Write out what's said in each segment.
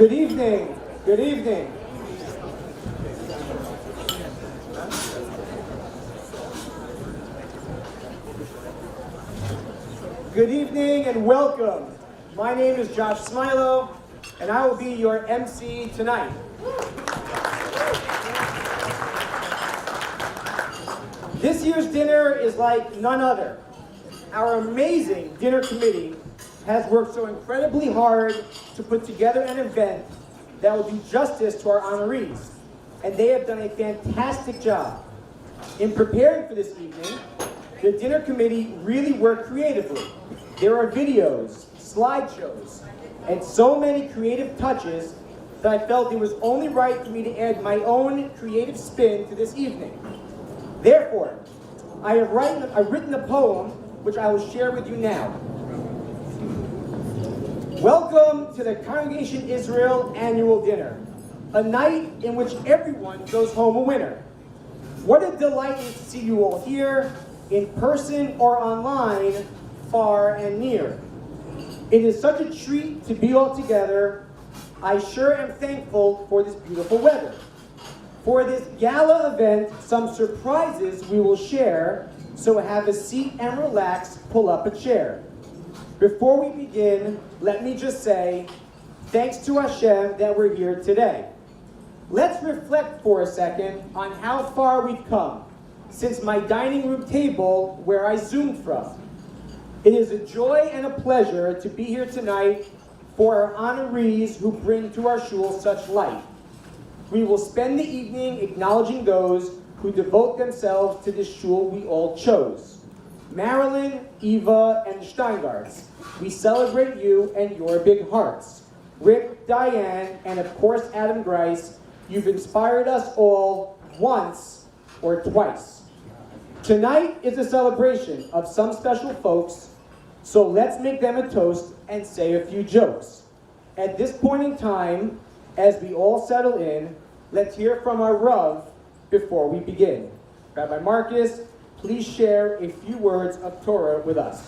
Good evening. Good evening. Good evening and welcome. My name is Josh Smilo, and I will be your MC tonight. This year's dinner is like none other. Our amazing dinner committee has worked so incredibly hard to put together an event that will do justice to our honorees, and they have done a fantastic job. In preparing for this evening, the dinner committee really worked creatively. There are videos, slideshows, and so many creative touches that I felt it was only right for me to add my own creative spin to this evening. Therefore, I have written a poem which I will share with you now. Welcome to the Congregation Israel Annual Dinner, a night in which everyone goes home a winner. What a delight it is to see you all here, in person or online, far and near. It is such a treat to be all together. I sure am thankful for this beautiful weather. For this gala event, some surprises we will share, so have a seat and relax, pull up a chair. Before we begin, let me just say, thanks to Hashem that we're here today. Let's reflect for a second on how far we've come since my dining room table where I zoomed from. It is a joy and a pleasure to be here tonight for our honorees who bring to our shul such light. We will spend the evening acknowledging those who devote themselves to this shul we all chose. Marilyn, Eva, and the Steingarts, we celebrate you and your big hearts. Rick, Diane, and of course Adam Grice, you've inspired us all once or twice. Tonight is a celebration of some special folks, so let's make them a toast and say a few jokes. At this point in time, as we all settle in, let's hear from our Rav before we begin. Rabbi Marcus, please share a few words of Torah with us.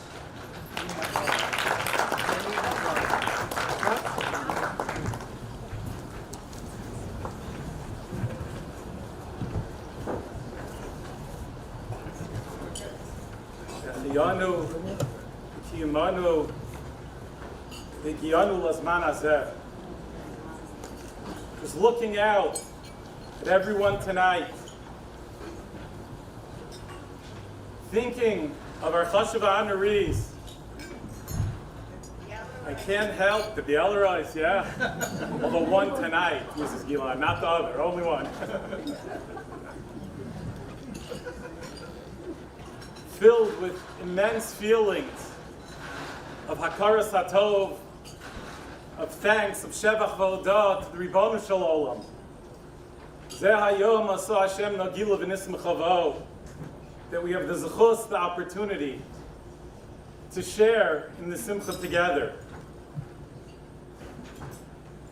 Just looking out at everyone tonight, thinking of our Chashuva honorees. I can't help the Bielorus, yeah? Although one tonight, Mrs. Gila, not the other, only one. Filled with immense feelings of Hakaras HaTov, of thanks, of Shevach V'Odah to the Ribono Shel Olam. Zeh hayom asa Hashem nagila v'nismechavo, that we have the zechus, the opportunity to share in the simcha together.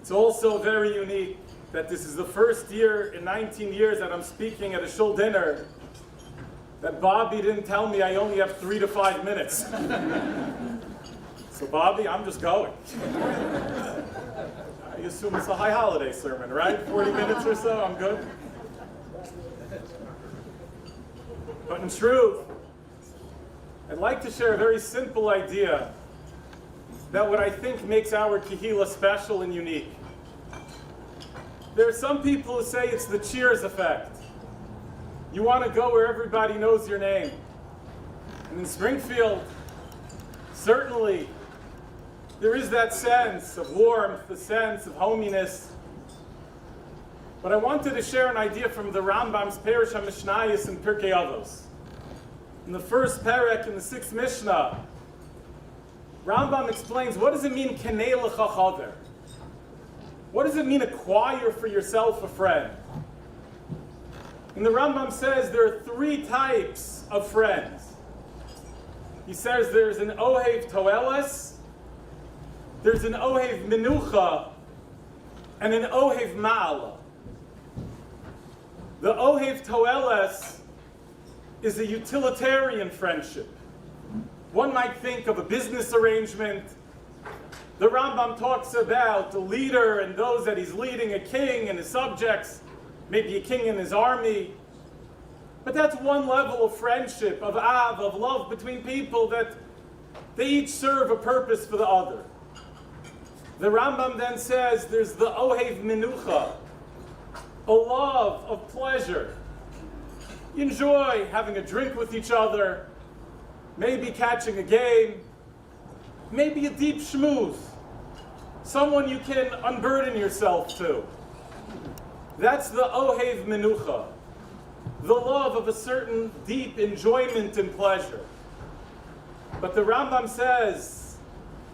It's also very unique that this is the first year in 19 years that I'm speaking at a shul dinner that Bobby didn't tell me I only have 3 to 5 minutes. So Bobby, I'm just going. I assume it's a high holiday sermon, right? 40 minutes or so, I'm good. But in truth, I'd like to share a very simple idea that what I think makes our Kehillah special and unique. There are some people who say it's the Cheers effect. You want to go where everybody knows your name. And in Springfield, certainly, there is that sense of warmth, the sense of hominess. But I wanted to share an idea from the Rambam's Perush HaMishnayos in Pirkei Avos. In the first perek, in the 6th Mishnah, Rambam explains, what does it mean, Kenei Lecha Chaver? What does it mean, acquire for yourself a friend? And the Rambam says there are 3 types of friends. He says there's an Ohev Toeles, there's an Ohev Menucha, and an Ohev Ma'ala. The Ohev Toeles is a utilitarian friendship. One might think of a business arrangement, The Rambam talks about the leader and those that he's leading, a king and his subjects, maybe a king and his army. But that's one level of friendship, of of love between people, that they each serve a purpose for the other. The Rambam then says there's the ohev menucha, a love of pleasure. You enjoy having a drink with each other, maybe catching a game, maybe a deep schmooze, someone you can unburden yourself to. That's the ohev menucha, the love of a certain deep enjoyment and pleasure. But the Rambam says,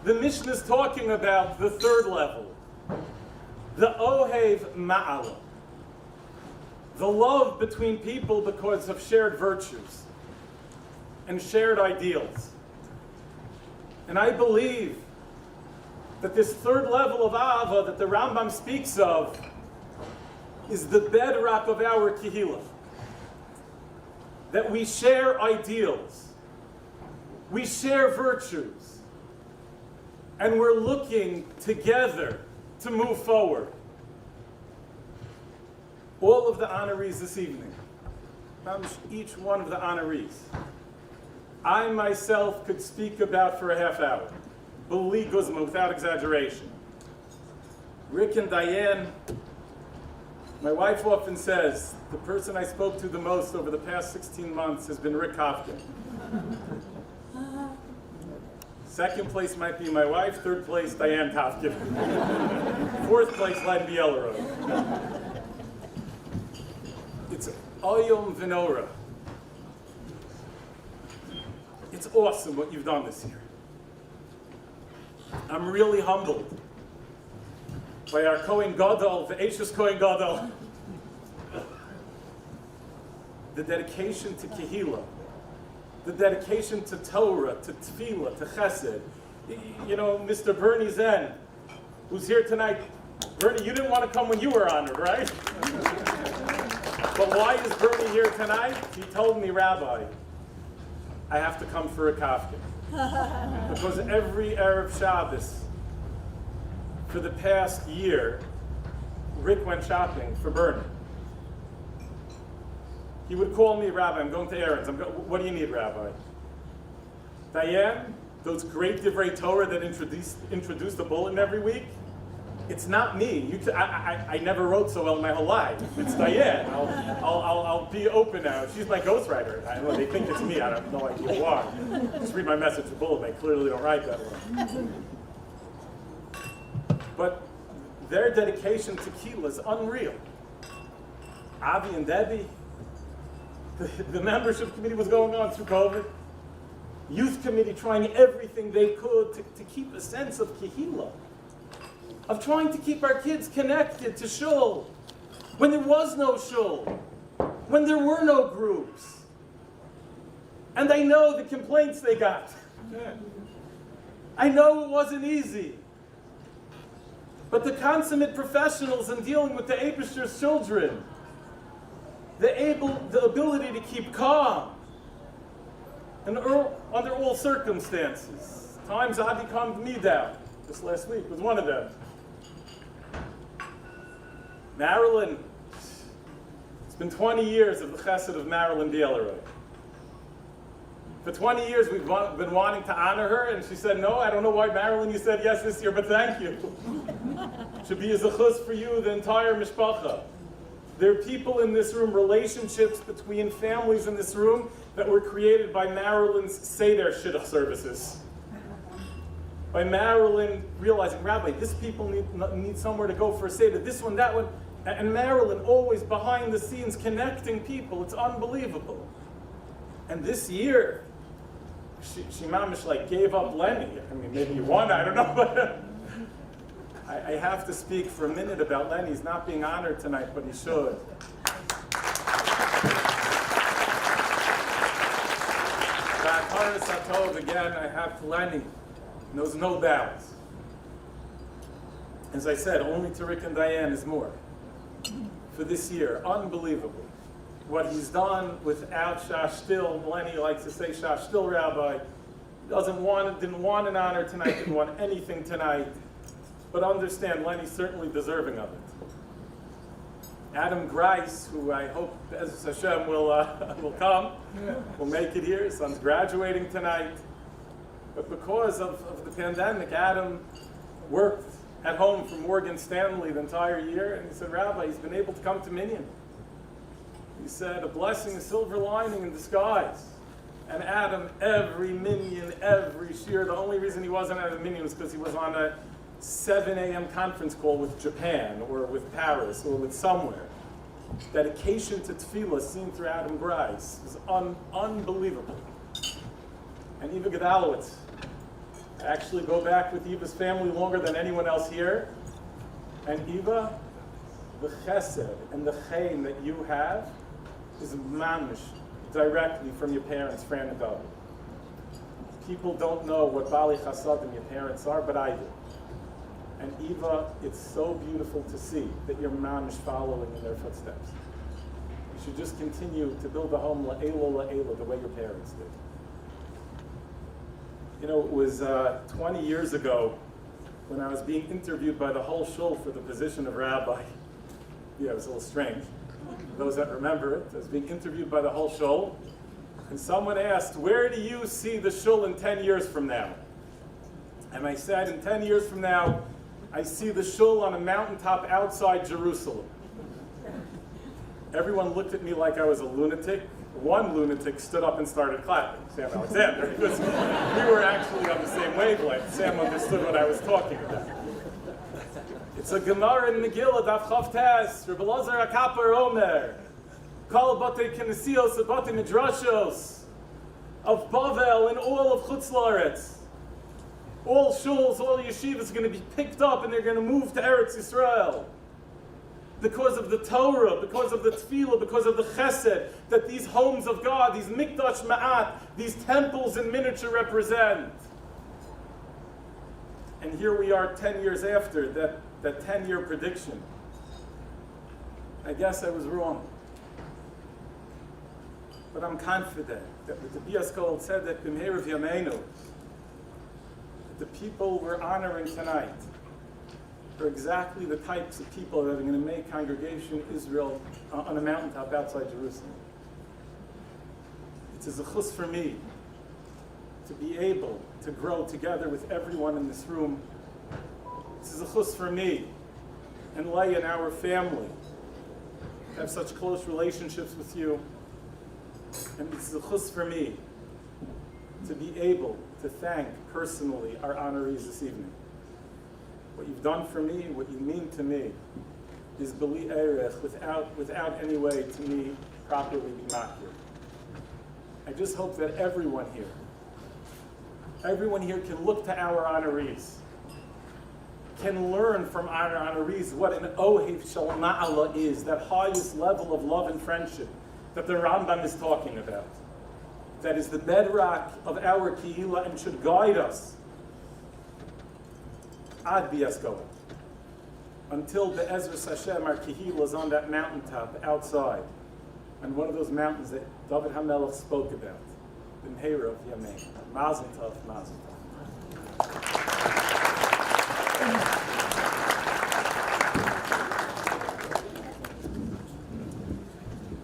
the Mishnah is talking about the third level, the ohev ma'ala, the love between people because of shared virtues and shared ideals. And I believe that this third level of ahava that the Rambam speaks of is the bedrock of our kehillah. That we share ideals, we share virtues, and we're looking together to move forward. All of the honorees this evening, each one of the honorees, I myself could speak about for a half hour, b'li guzma, without exaggeration. Rick and Diane, my wife often says, the person I spoke to the most over the past 16 months has been Rick Hofkin. Second place might be my wife, third place, Diane Hofkin. Fourth place, Len Bielero. It's Oyom Venora. It's awesome what you've done this year. I'm really humbled by our Kohen Gadol, the Eishes Kohen Gadol. The dedication to Kehillah, the dedication to Torah, to Tefillah, to Chesed. You know, Mr. Bernie Zen, who's here tonight. Bernie, you didn't want to come when you were honored, right? But why is Bernie here tonight? He told me, Rabbi, I have to come for a kafka. Because every Erev Shabbos, for the past year, Rick went shopping for Bernie. He would call me, Rabbi, I'm going to errands. What do you need, Rabbi? Diane, those great Divrei Torah that introduce the bulletin every week, it's not me. I never wrote so well in my whole life. It's Diane. I'll be open now. She's my ghostwriter. I know they think it's me. I have no idea why. Just read my message to bulletin. I clearly don't write that one. But their dedication to Kehillah is unreal. Avi and Debbie, the membership committee was going on through COVID. Youth committee trying everything they could to keep a sense of Kehillah, of trying to keep our kids connected to shul, when there was no shul, when there were no groups. And I know the complaints they got. I know it wasn't easy. But the consummate professionals in dealing with the Eibishter's children, the ability to keep calm and under all circumstances. Times Adi calmed me down. This last week was one of them. Marilyn, it's been 20 years of the chesed of Marilyn Bielero. For 20 years we've been wanting to honor her, and she said, no, I don't know why, Marilyn, you said yes this year, but thank you. Should be a zechus for you, the entire mishpacha. There are people in this room, relationships between families in this room that were created by Marilyn's Seder Shidduch services. By Marilyn realizing, Rabbi, this people need somewhere to go for a Seder, this one, that one. And Marilyn always behind the scenes connecting people. It's unbelievable. And this year, she mamish like gave up Lenny. I mean, maybe he won, I don't know, but I have to speak for a minute about Lenny. He's not being honored tonight, but he should. Again, I have Lenny. Knows no doubt. As I said, only to Rick and Diane is more. For this year, unbelievable. What he's done without Shashtil, Lenny likes to say Shashtil, Rabbi, didn't want an honor tonight, didn't want anything tonight, but understand Lenny's certainly deserving of it. Adam Grice, who I hope Be'ez Hashem will come, will make it here. His son's graduating tonight. But because of the pandemic, Adam worked at home from Morgan Stanley the entire year, and he said, Rabbi, he's been able to come to Minyan. He said, a blessing, a silver lining in disguise. And Adam, every Minyan, every shir, the only reason he wasn't at a Minyan was because he was on a 7 a.m. conference call with Japan, or with Paris, or with somewhere. Dedication to tefillah seen through Adam Grice is unbelievable. And Eva Gedalowitz, I actually go back with Eva's family longer than anyone else here. And Eva, the chesed and the chaim that you have is mamish directly from your parents, Fran and David. People don't know what Bali Chasadim your parents are, but I do. And Eva, it's so beautiful to see that you're mamish following in their footsteps. You should just continue to build a home la'ela the way your parents did. You know, it was 20 years ago when I was being interviewed by the whole shul for the position of rabbi. Yeah, it was a little strange. Those that remember it, I was being interviewed by the whole shul, and someone asked, where do you see the shul in 10 years from now? And I said, in 10 years from now, I see the shul on a mountaintop outside Jerusalem. Everyone looked at me like I was a lunatic. One lunatic stood up and started clapping, Sam Alexander, because we were actually on the same wavelength. Sam understood what I was talking about. It's a Gemara in Megillah, Daf Chav Tes, Rebbe Elazar HaKapar Omer, Kol Batei Kinesios, Batei Midrashos, of Bavel and all of Chutz La'aretz. All shuls, all yeshivas are going to be picked up and they're going to move to Eretz Yisrael. Because of the Torah, because of the Tefillah, because of the Chesed, that these homes of God, these Mikdash Ma'at, these temples in miniature represent. And here we are 10 years after that 10-year prediction. I guess I was wrong. But I'm confident that with the Bias Kol Tzedek B'Meirav Yameinu, the people we're honoring tonight are exactly the types of people that are going to make Congregation Israel on a mountaintop outside Jerusalem. It's a zechus for me to be able to grow together with everyone in this room. It's a zechus for me and Leah and our family to have such close relationships with you. And it's a zechus for me to be able to thank personally our honorees this evening. What you've done for me, what you mean to me, is beli erech, without any way to me properly be makir. I just hope that everyone here can look to our honorees, can learn from our honorees what an ohev shel ma'ala is, that highest level of love and friendship that the Rambam is talking about. That is the bedrock of our kehillah and should guide us ad biyaskoa, until Be'ezras Hashem, our kehillah is on that mountaintop outside, on one of those mountains that David HaMelech spoke about, the Meirav Yamein. Mazel tov, mazel tov.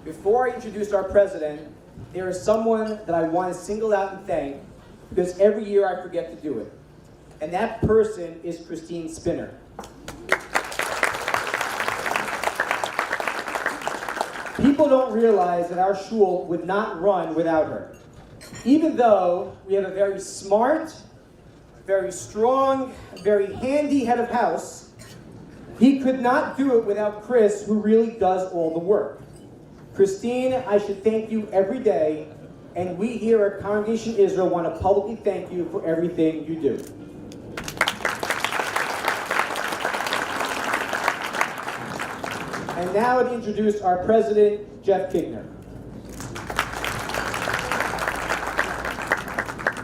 Before I introduce our president, there is someone that I want to single out and thank, because every year I forget to do it. And that person is Christine Spinner. People don't realize that our shul would not run without her. Even though we have a very smart, very strong, very handy head of house, he could not do it without Chris, who really does all the work. Christine, I should thank you every day, and we here at Congregation Israel want to publicly thank you for everything you do. And now to introduce our president, Jeff Kigner.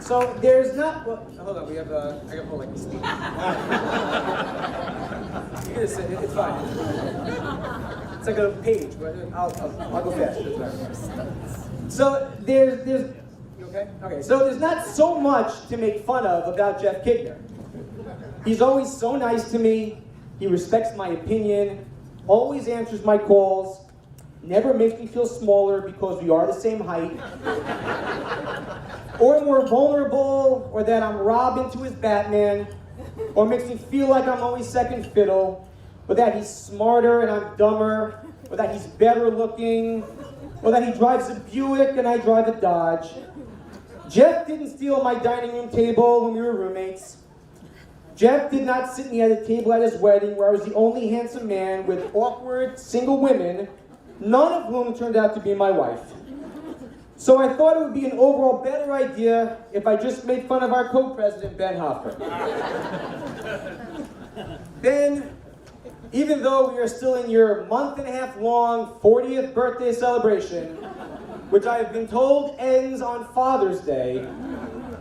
So there's not, well, hold on, we have, I got hold like this. You're gonna sit, it's fine. It's like a page, but I'll go fast. So there's, you Okay. Okay. So there's not so much to make fun of about Jeff Kigner. He's always so nice to me. He respects my opinion, always answers my calls, never makes me feel smaller because we are the same height, or more vulnerable, or that I'm Robin to his Batman, or makes me feel like I'm always second fiddle, or that he's smarter and I'm dumber, or that he's better looking, or that he drives a Buick and I drive a Dodge. Jeff didn't steal my dining room table when we were roommates. Jeff did not sit me at a table at his wedding where I was the only handsome man with awkward single women, none of whom turned out to be my wife. So I thought it would be an overall better idea if I just made fun of our co-president, Ben Hoffer. Ben, even though we are still in your month-and-a-half-long 40th birthday celebration, which I have been told ends on Father's Day,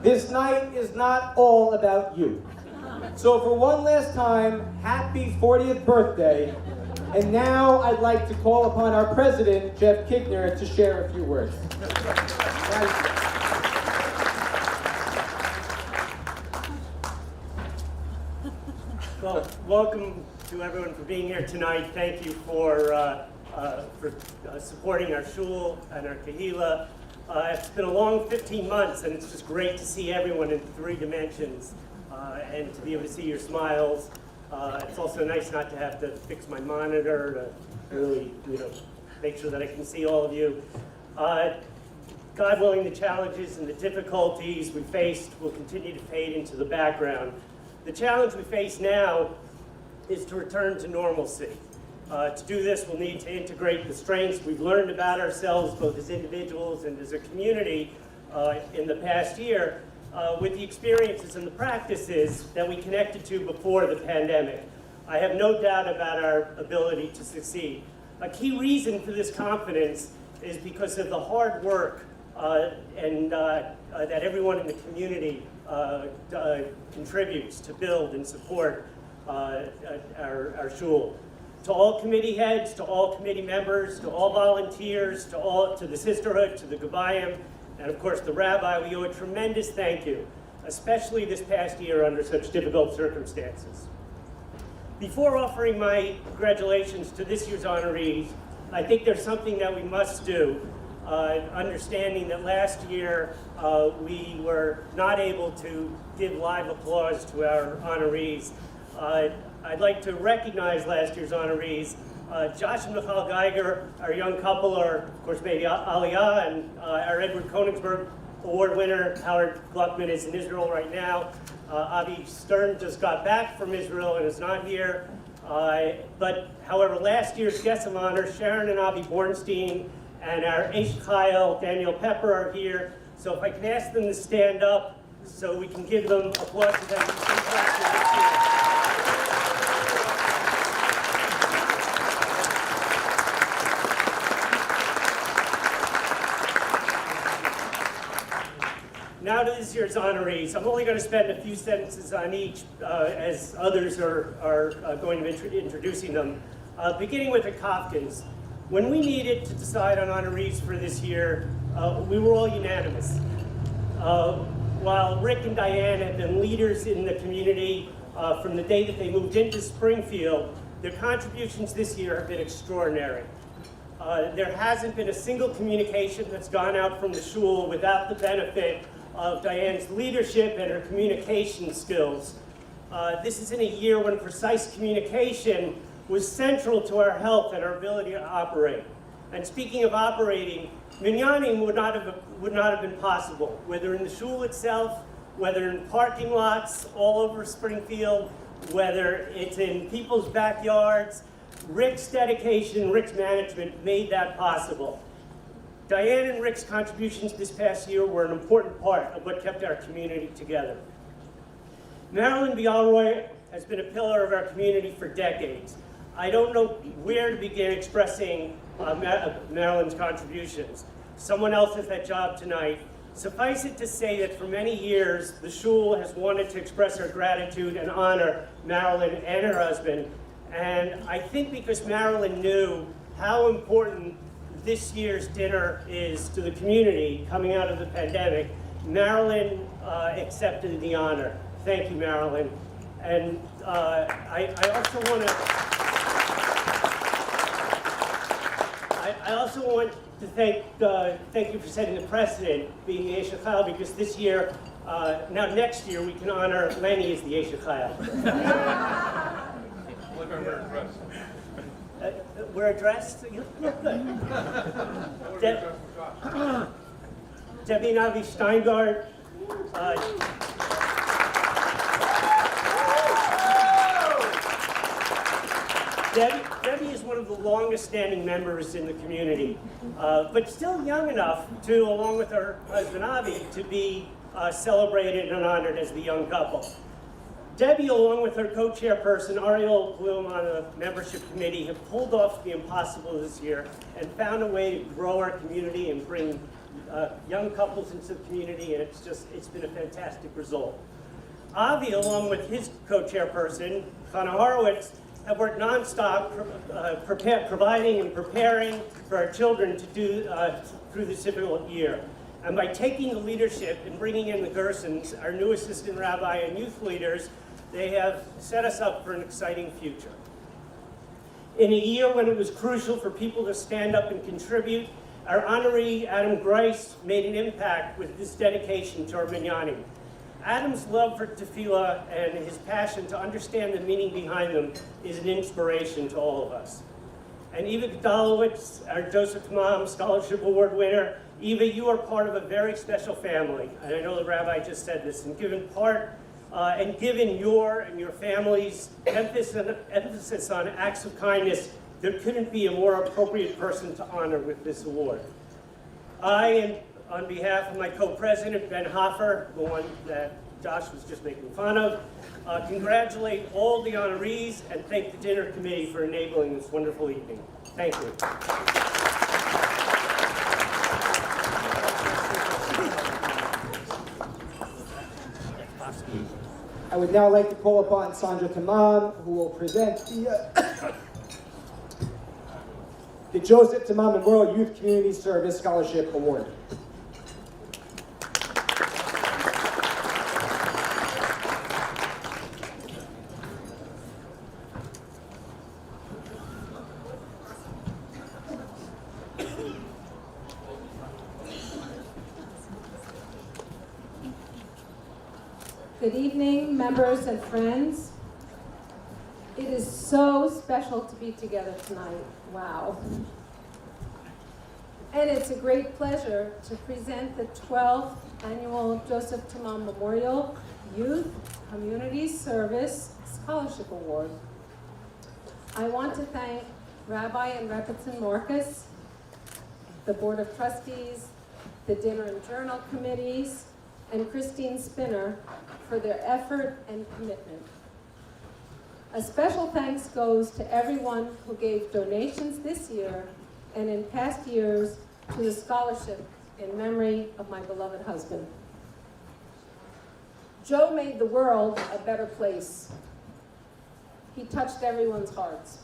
this night is not all about you. So for one last time, happy 40th birthday. And now I'd like to call upon our president, Jeff Kigner, to share a few words. Thank you. Well, welcome to everyone for being here tonight. Thank you for supporting our shul and our kahila. It's been a long 15 months, and it's just great to see everyone in 3 dimensions and to be able to see your smiles. It's also nice not to have to fix my monitor to really, make sure that I can see all of you. God willing, the challenges and the difficulties we faced will continue to fade into the background. The challenge we face now is to return to normalcy. To do this, we'll need to integrate the strengths we've learned about ourselves, both as individuals and as a community in the past year, with the experiences and the practices that we connected to before the pandemic. I have no doubt about our ability to succeed. A key reason for this confidence is because of the hard work that everyone in the community contributes to build and support our shul. To all committee heads, to all committee members, to all volunteers, to the sisterhood, to the Gabayim, and of course the rabbi, we owe a tremendous thank you, especially this past year under such difficult circumstances. Before offering my congratulations to this year's honorees, I think there's something that we must do, understanding that last year we were not able to give live applause to our honorees. I'd like to recognize last year's honorees. Josh and Michal Geiger, our young couple, are of course made Aliyah, and our Edward Konigsberg Award winner, Howard Gluckman, is in Israel right now. Avi Stern just got back from Israel and is not here. But however, last year's guests of honor, Sharon and Avi Bornstein, and our Eish Chayil, Daniel Pepper, are here. So if I can ask them to stand up so we can give them applause for them. Now to this year's honorees. I'm only going to spend a few sentences on each as others are going to be introducing them. Beginning with the Kofkins. When we needed to decide on honorees for this year, we were all unanimous. While Rick and Diane have been leaders in the community from the day that they moved into Springfield, their contributions this year have been extraordinary. There hasn't been a single communication that's gone out from the shul without the benefit of Diane's leadership and her communication skills. This is in a year when precise communication was central to our health and our ability to operate. And speaking of operating, minyanim would not have been possible, whether in the shul itself, whether in parking lots all over Springfield, whether it's in people's backyards. Rick's dedication, Rick's management made that possible. Diane and Rick's contributions this past year were an important part of what kept our community together. Marilyn Bialroy has been a pillar of our community for decades. I don't know where to begin expressing Marilyn's contributions. Someone else has that job tonight. Suffice it to say that for many years, the shul has wanted to express our gratitude and honor Marilyn and her husband. And I think because Marilyn knew how important this year's dinner is to the community coming out of the pandemic, Marilyn accepted the honor. Thank you, Marilyn. And I also want to thank you for setting the precedent, being the Esha Chayil, because this year, now next year, we can honor Lenny as the Esha Chayil. We're addressed? You look good. Debbie Navi Steingart. Debbie is one of the longest standing members in the community, but still young enough to, along with her husband Avi, to be celebrated and honored as the young couple. Debbie, along with her co-chairperson, Ariel Bloom, on the membership committee, have pulled off the impossible this year and found a way to grow our community and bring young couples into the community, and it's been a fantastic result. Avi, along with his co-chairperson, Chana Horowitz, have worked nonstop providing and preparing for our children to do through this difficult year. And by taking the leadership and bringing in the Gersons, our new assistant rabbi and youth leaders, they have set us up for an exciting future. In a year when it was crucial for people to stand up and contribute, our honoree, Adam Grice, made an impact with this dedication to our minyanim. Adam's love for tefillah and his passion to understand the meaning behind them is an inspiration to all of us. And Eva Gdalowitz, our Joseph Tamam Scholarship Award winner, Eva, you are part of a very special family. And I know the rabbi just said this, and given your and your family's emphasis on acts of kindness, there couldn't be a more appropriate person to honor with this award. I, on behalf of my co-president, Ben Hoffer, the one that Josh was just making fun of, congratulate all the honorees and thank the dinner committee for enabling this wonderful evening. Thank you. I would now like to call upon Sandra Tamam, who will present the Joseph Tamam Memorial Youth Community Service Scholarship Award. Good evening, members and friends. It is so special to be together tonight. Wow. And it's a great pleasure to present the 12th Annual Joseph Tamam Memorial Youth Community Service Scholarship Award. I want to thank Rabbi and Rebbetzin Marcus, the Board of Trustees, the Dinner and Journal Committees, and Christine Spinner for their effort and commitment. A special thanks goes to everyone who gave donations this year and in past years to the scholarship in memory of my beloved husband. Joe made the world a better place. He touched everyone's hearts.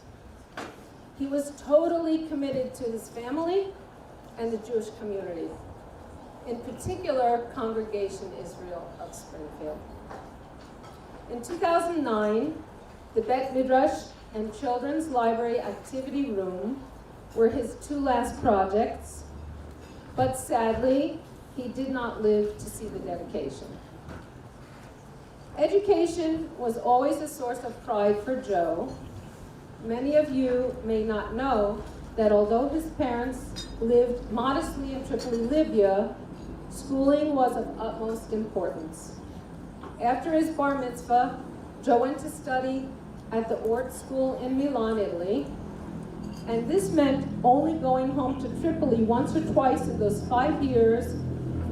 He was totally committed to his family and the Jewish community, in particular, Congregation Israel of Springfield. In 2009, the Bet Midrash and Children's Library Activity Room were his two last projects, but sadly, he did not live to see the dedication. Education was always a source of pride for Joe. Many of you may not know that although his parents lived modestly in Tripoli, Libya, schooling was of utmost importance. After his bar mitzvah, Joe went to study at the Ort School in Milan, Italy, and this meant only going home to Tripoli once or twice in those 5 years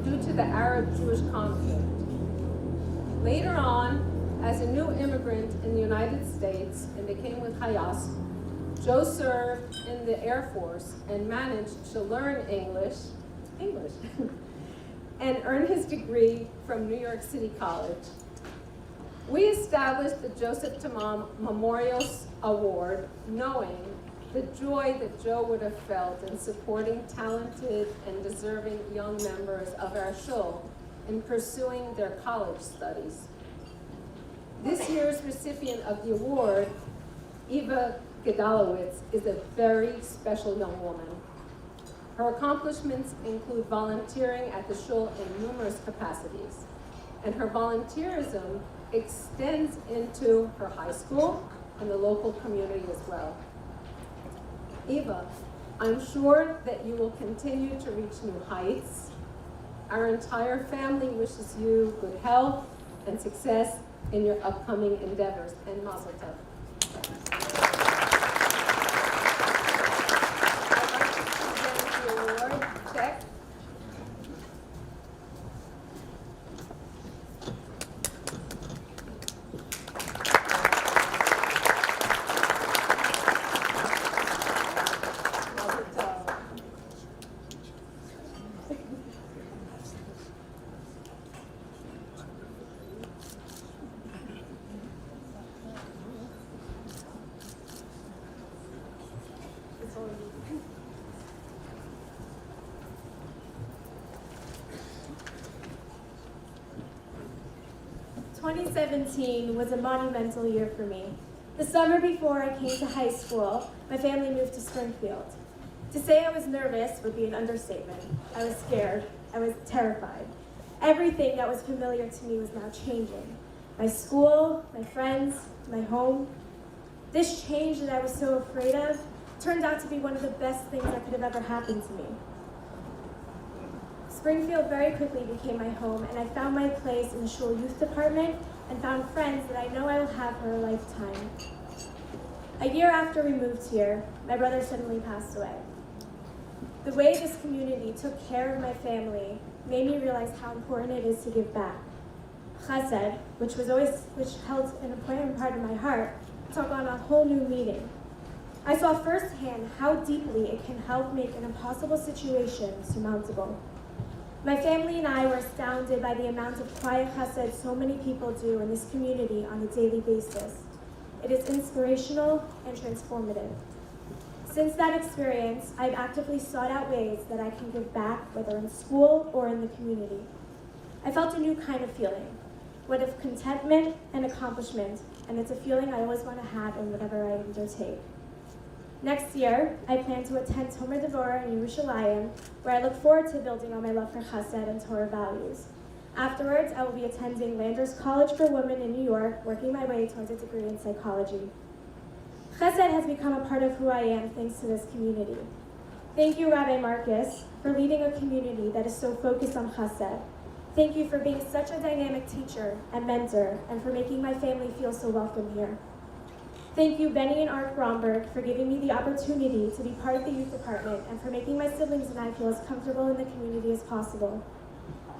due to the Arab-Jewish conflict. Later on, as a new immigrant in the United States and became with Hayas, Joe served in the Air Force and managed to learn English, and earn his degree from New York City College. We established the Joseph Tamam Memorial Award knowing the joy that Joe would have felt in supporting talented and deserving young members of our shul in pursuing their college studies. This year's recipient of the award, Eva Gedalowitz, is a very special young woman. Her accomplishments include volunteering at the shul in numerous capacities, and her volunteerism extends into her high school and the local community as well. Eva, I'm sure that you will continue to reach new heights. Our entire family wishes you good health and success in your upcoming endeavors, and mazel tov. Check. Mazel tov. 2017 was a monumental year for me. The summer before I came to high school, my family moved to Springfield. To say I was nervous would be an understatement. I was scared. I was terrified. Everything that was familiar to me was now changing. My school, my friends, my home. This change that I was so afraid of turned out to be one of the best things that could have ever happened to me. Springfield very quickly became my home, and I found my place in the shul youth department and found friends that I know I will have for a lifetime. A year after we moved here, my brother suddenly passed away. The way this community took care of my family made me realize how important it is to give back. Chesed, which held an important part of my heart, took on a whole new meaning. I saw firsthand how deeply it can help make an impossible situation surmountable. My family and I were astounded by the amount of quiet chesed so many people do in this community on a daily basis. It is inspirational and transformative. Since that experience, I've actively sought out ways that I can give back, whether in school or in the community. I felt a new kind of feeling, one of contentment and accomplishment, and it's a feeling I always want to have in whatever I undertake. Next year, I plan to attend Tomer Devorah in Yerushalayim, where I look forward to building on my love for Chesed and Torah values. Afterwards, I will be attending Landers College for Women in New York, working my way towards a degree in psychology. Chesed has become a part of who I am thanks to this community. Thank you, Rabbi Marcus, for leading a community that is so focused on Chesed. Thank you for being such a dynamic teacher and mentor, and for making my family feel so welcome here. Thank you, Benny and Art Bromberg, for giving me the opportunity to be part of the youth department and for making my siblings and I feel as comfortable in the community as possible.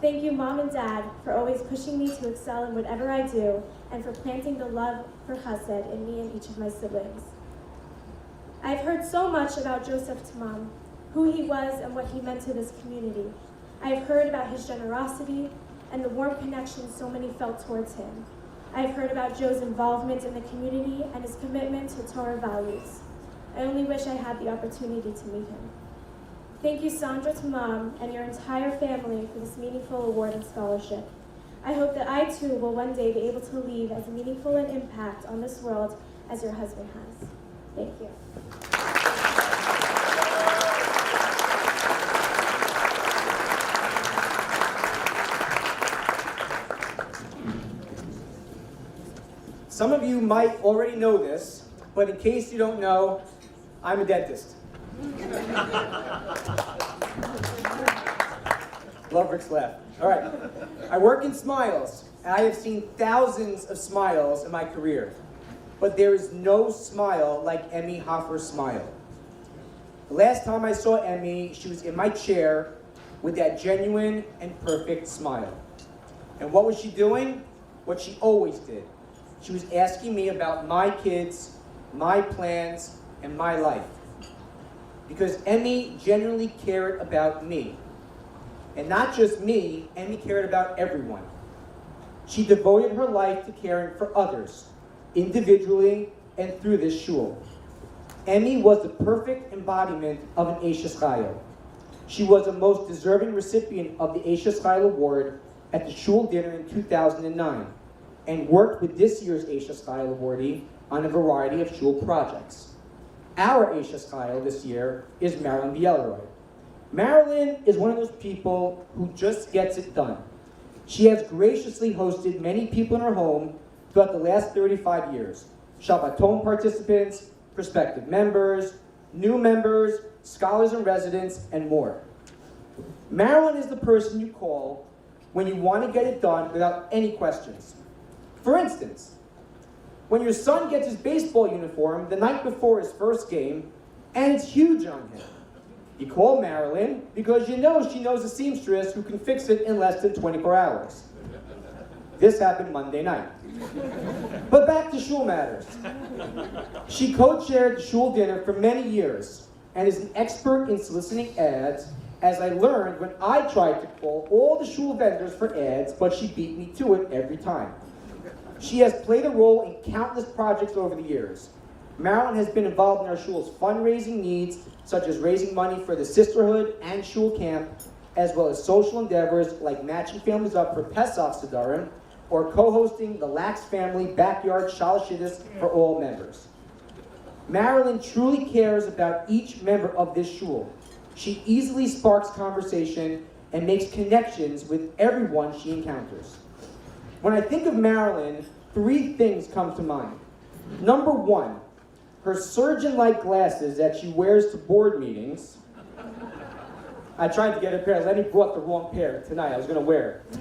Thank you, Mom and Dad, for always pushing me to excel in whatever I do and for planting the love for Chesed in me and each of my siblings. I've heard so much about Joseph Tamam, who he was and what he meant to this community. I've heard about his generosity and the warm connection so many felt towards him. I've heard about Joe's involvement in the community and his commitment to Torah values. I only wish I had the opportunity to meet him. Thank you, Sandra Tamam, and your entire family for this meaningful award and scholarship. I hope that I too will one day be able to leave as meaningful an impact on this world as your husband has. Thank you. Some of you might already know this, but in case you don't know, I'm a dentist. Love Rick's laugh. All right. I work in smiles, and I have seen thousands of smiles in my career, but there is no smile like Emmy Hoffer's smile. The last time I saw Emmy, she was in my chair with that genuine and perfect smile. And what was she doing? What she always did. She was asking me about my kids, my plans, and my life. Because Emmy genuinely cared about me. And not just me, Emmy cared about everyone. She devoted her life to caring for others, individually and through this shul. Emmy was the perfect embodiment of an Eishes Chayil. She was the most deserving recipient of the Eishes Chayil Award at the shul dinner in 2009 and worked with this year's Asia Style awardee on a variety of shul projects. Our Asia Style this year is Marilyn Bielroy. Marilyn is one of those people who just gets it done. She has graciously hosted many people in her home throughout the last 35 years. Shabbaton participants, prospective members, new members, scholars and residents, and more. Marilyn is the person you call when you want to get it done without any questions. For instance, when your son gets his baseball uniform the night before his first game, and it's huge on him, you call Marilyn because you know she knows a seamstress who can fix it in less than 24 hours. This happened Monday night. But back to shul matters. She co-chaired the shul dinner for many years and is an expert in soliciting ads, as I learned when I tried to call all the shul vendors for ads, but she beat me to it every time. She has played a role in countless projects over the years. Marilyn has been involved in our shul's fundraising needs, such as raising money for the sisterhood and shul camp, as well as social endeavors like matching families up for Pesach Sedarim, or co-hosting the Lax Family Backyard Shalashidus for all members. Marilyn truly cares about each member of this shul. She easily sparks conversation and makes connections with everyone she encounters. When I think of Marilyn, 3 things come to mind. Number 1, her surgeon-like glasses that she wears to board meetings. I tried to get a pair. Lenny brought the wrong pair tonight. I was going to wear it.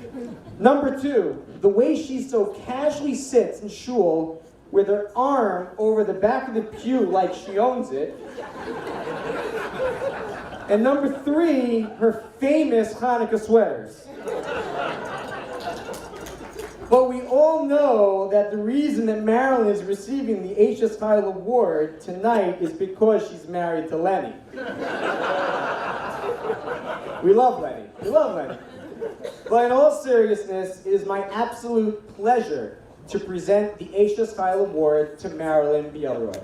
Number 2, the way she so casually sits in shul with her arm over the back of the pew like she owns it. And number 3, her famous Hanukkah sweaters. But we all know that the reason that Marilyn is receiving the Asia Style Award tonight is because she's married to Lenny. We love Lenny. We love Lenny. But in all seriousness, it is my absolute pleasure to present the Asia Style Award to Marilyn Bielroy.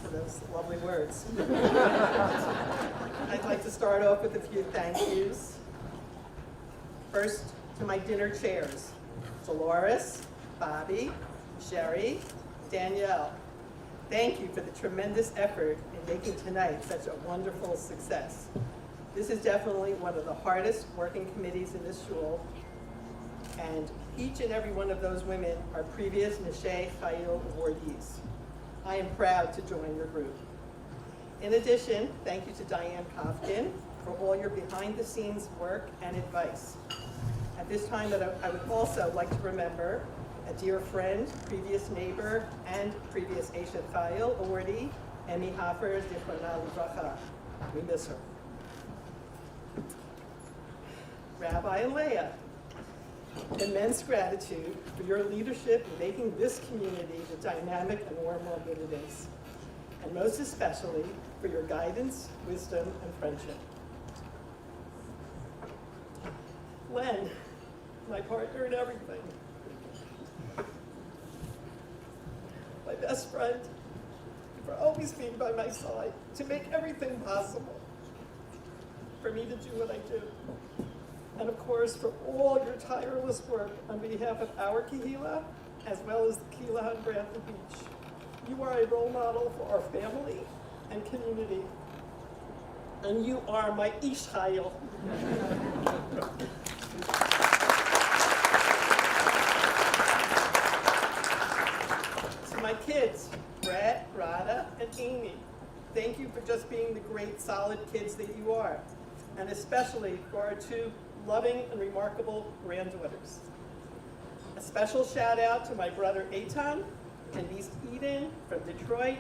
For those lovely words. I'd like to start off with a few thank yous. First, to my dinner chairs, Dolores, Bobby, Sherry, Danielle. Thank you for the tremendous effort in making tonight such a wonderful success. This is definitely one of the hardest working committees in this shul, and each and every one of those women are previous Neshei Chayil awardees. I am proud to join your group. In addition, thank you to Diane Kofkin for all your behind-the-scenes work and advice. At this time, I would also like to remember a dear friend, previous neighbor, and previous Asia Chayil awardee, Emmy Hoffer, Zichronah Livracha. We miss her. Rabbi Leah, immense gratitude for your leadership in making this community the dynamic and warm world that it is, and most especially for your guidance, wisdom, and friendship. Len, my partner in everything, my best friend, for always being by my side to make everything possible for me to do what I do. And of course, for all your tireless work on behalf of our Kehillah, as well as the Kehillah on Brantford Beach. You are a role model for our family and community. And you are my Ish Chayil. To my kids, Brett, Rada, and Amy, thank you for just being the great, solid kids that you are. And especially for our 2 loving and remarkable granddaughters. A special shout out to my brother Eitan and niece Eden from Detroit,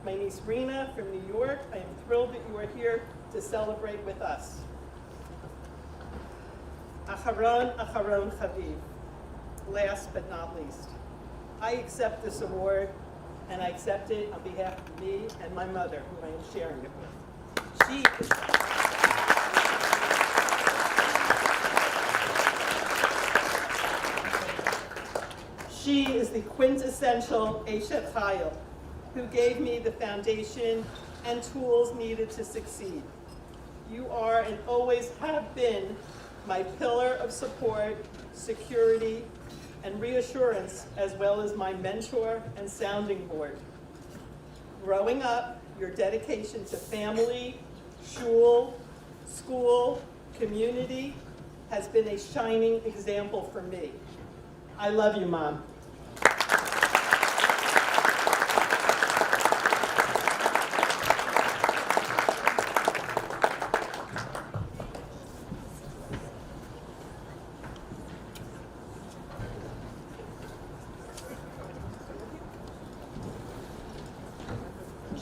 my niece Rena from New York. I am thrilled that you are here to celebrate with us. Acharon Chaviv, last but not least. I accept this award, and I accept it on behalf of me and my mother, who I am sharing it with. She is the quintessential Eshet Chayil, who gave me the foundation and tools needed to succeed. You are and always have been my pillar of support, security, and reassurance, as well as my mentor and sounding board. Growing up, your dedication to family, shul, school, community has been a shining example for me. I love you, Mom.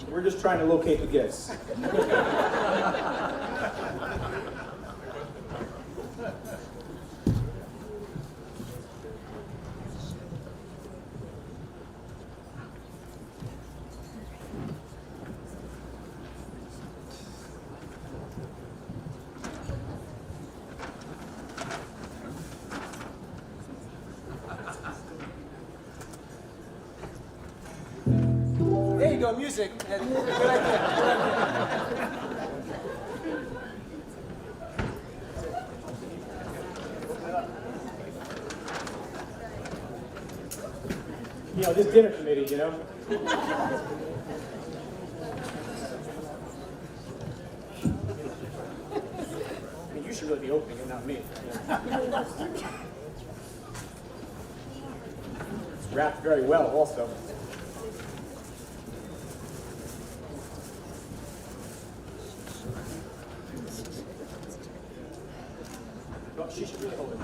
We're just trying to locate the gifts. There you go, music. Good idea. Good idea. You know, this dinner committee, you know. I mean, you should really be opening it, not me. It's wrapped very well, also. Well, she should really hold it.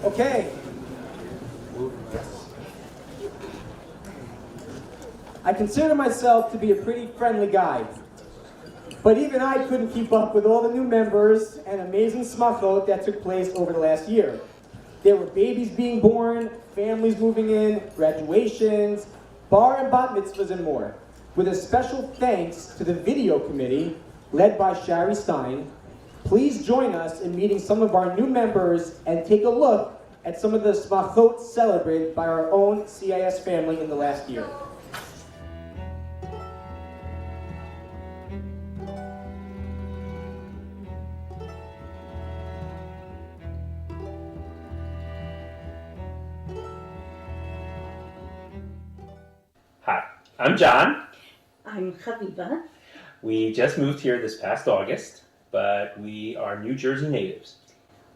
Okay. I consider myself to be a pretty friendly guy, but even I couldn't keep up with all the new members and amazing smachot that took place over the last year. There were babies being born, families moving in, graduations, bar and bat mitzvahs, and more. With a special thanks to the video committee, led by Shari Stein, please join us in meeting some of our new members and take a look at some of the smachot celebrated by our own CIS family in the last year. Hi, I'm John. I'm Chaviva. We just moved here this past August, but we are New Jersey natives.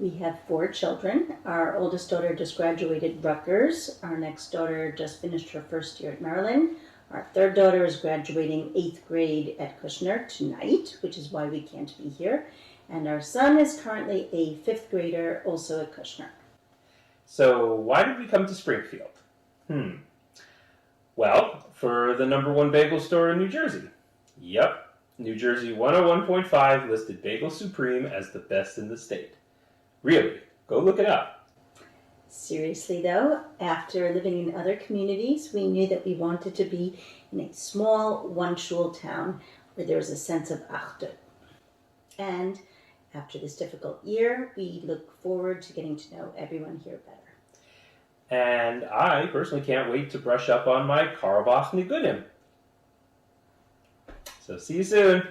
We have 4 children. Our oldest daughter just graduated Rutgers. Our next daughter just finished her first year at Maryland. Our third daughter is graduating 8th grade at Kushner tonight, which is why we can't be here. And our son is currently a 5th grader, also at Kushner. So why did we come to Springfield? Well, for the #1 bagel store in New Jersey. Yep, New Jersey 101.5 listed Bagel Supreme as the best in the state. Really, go look it up. Seriously though, after living in other communities, we knew that we wanted to be in a small one-shul town where there was a sense of achdut. And after this difficult year, we look forward to getting to know everyone here better. And I personally can't wait to brush up on my Karabach Nigunim. So see you soon.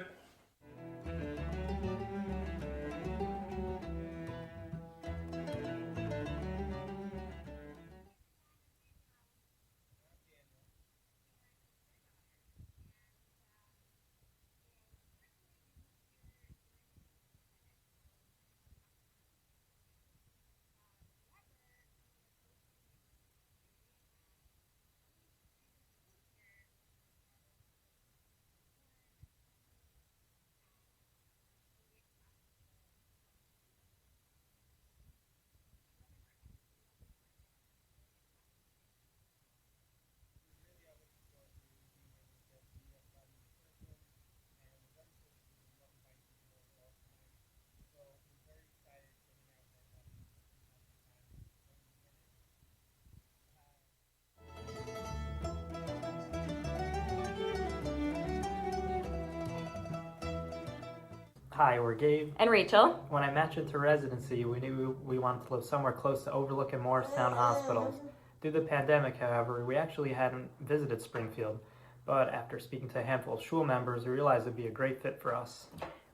Hi, we're Gabe. And Rachel. When I matched into residency, we knew we wanted to live somewhere close to Overlook and Morristown hospitals. Due to the pandemic, however, we actually hadn't visited Springfield, but after speaking to a handful of shul members, we realized it'd be a great fit for us.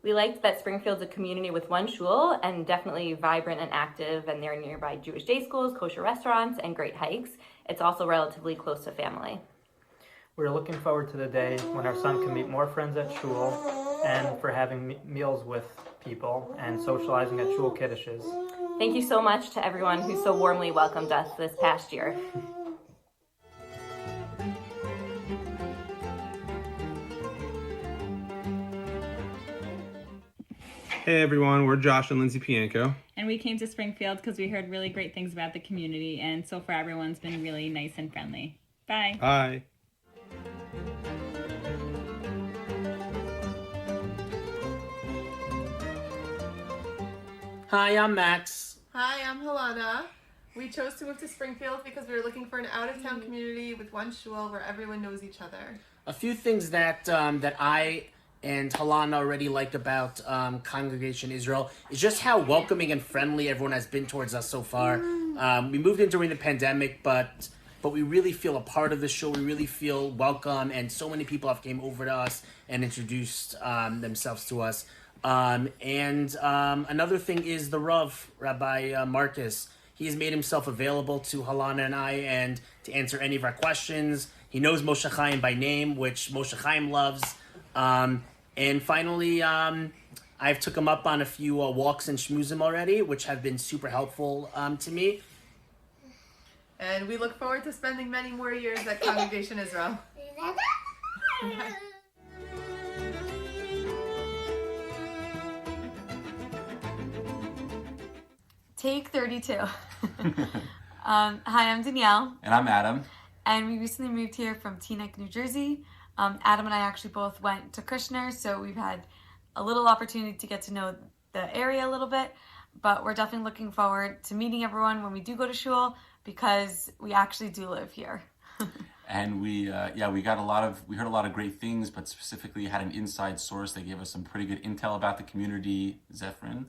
We liked that Springfield's a community with one shul and definitely vibrant and active, and there are nearby Jewish day schools, kosher restaurants, and great hikes. It's also relatively close to family. We're looking forward to the day when our son can meet more friends at shul and for having meals with people and socializing at shul kiddushes. Thank you so much to everyone who so warmly welcomed us this past year. Hey everyone, we're Josh and Lindsay Pianco. And we came to Springfield because we heard really great things about the community, and so far everyone's been really nice and friendly. Bye. Bye. Hi, I'm Max. Hi, I'm Helena. We chose to move to Springfield because we were looking for an out-of-town community with one shul where everyone knows each other. A few things that that I and Helena already like about Congregation Israel is just how welcoming and friendly everyone has been towards us so far. We moved in during the pandemic, but we really feel a part of the show. We really feel welcome, and so many people have came over to us and introduced themselves to us. Another thing is the Rav, Rabbi Marcus. He has made himself available to Helena and I and to answer any of our questions. He knows Moshe Chaim by name, which Moshe Chaim loves. And finally, I've took him up on a few walks and schmoozim already, which have been super helpful to me. And we look forward to spending many more years at Congregation Israel. Take 32. Hi, I'm Danielle. And I'm Adam. And we recently moved here from Teaneck, New Jersey. Adam and I actually both went to Kushner, so we've had a little opportunity to get to know the area a little bit. But we're definitely looking forward to meeting everyone when we do go to shul, because we actually do live here. And we heard a lot of great things, but specifically had an inside source that gave us some pretty good intel about the community, Zephyrin.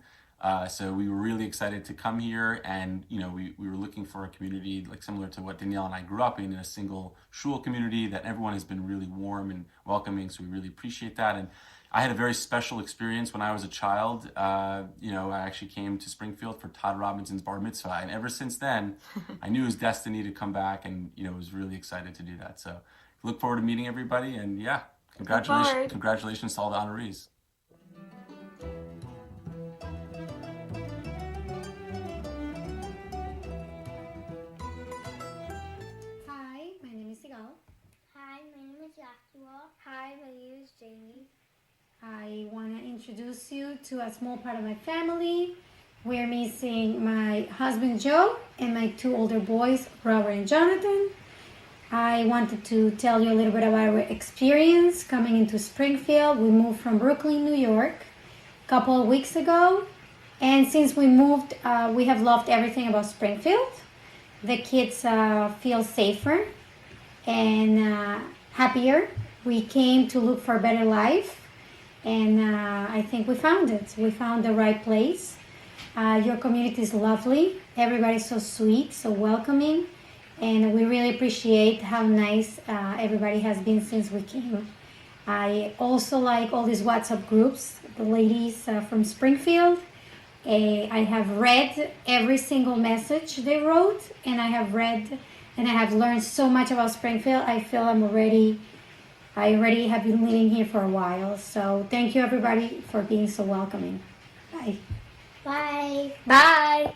So we were really excited to come here, and we were looking for a community like similar to what Danielle and I grew up in a single shul community that everyone has been really warm and welcoming. So we really appreciate that. And I had a very special experience when I was a child. I actually came to Springfield for Todd Robinson's bar mitzvah, and ever since then, I knew it was destiny to come back, and was really excited to do that. So look forward to meeting everybody, and congratulations to all the honorees. Hi, my name is Sigal. Hi, my name is Joshua. Hi, my name is Jamie. I want to introduce you to a small part of my family. We're missing my husband Joe and my two older boys, Robert and Jonathan. I wanted to tell you a little bit about our experience coming into Springfield. We moved from Brooklyn, New York, a couple of weeks ago. And since we moved, we have loved everything about Springfield. The kids feel safer and happier. We came to look for a better life. And I think we found it. We found the right place. Your community is lovely. Everybody's so sweet, so welcoming. And we really appreciate how nice everybody has been since we came. I also like all these WhatsApp groups, the ladies from Springfield. I have read every single message they wrote, and I have learned so much about Springfield. I feel I already have been living here for a while. So thank you everybody for being so welcoming. Bye. Bye. Bye.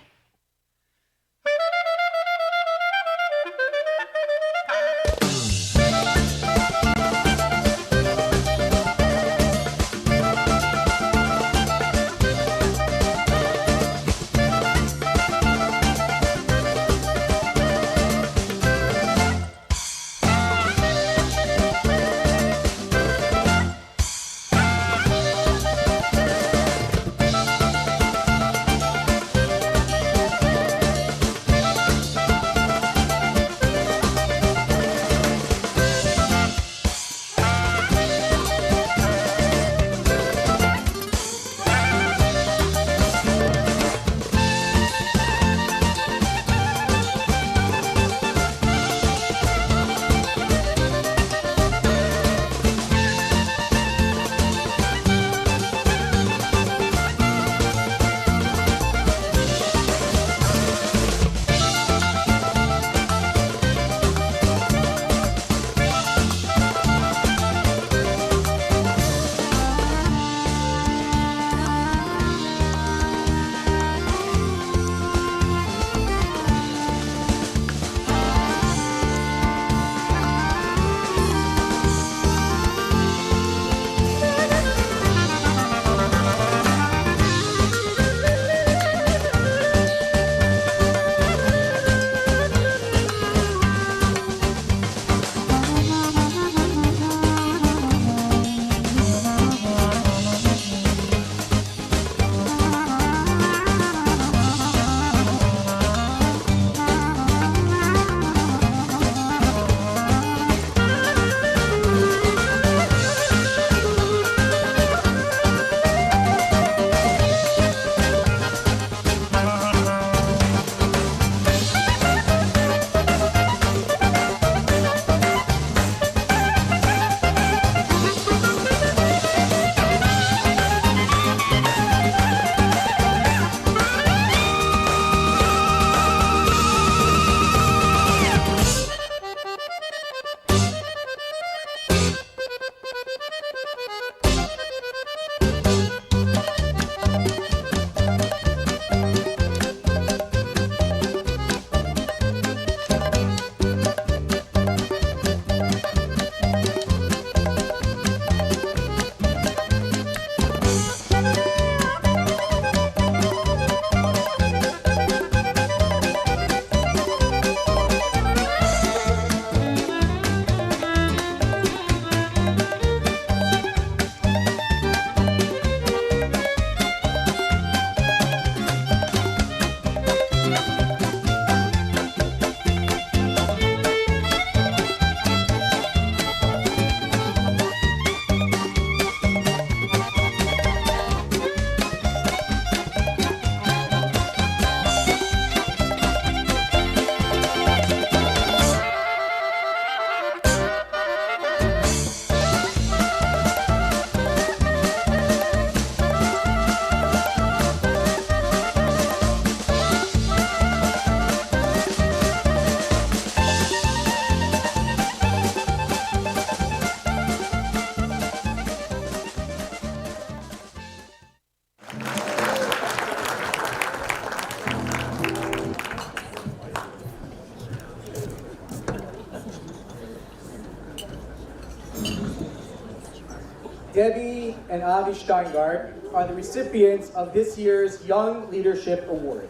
Debbie and Avi Steingart are the recipients of this year's Young Leadership Award.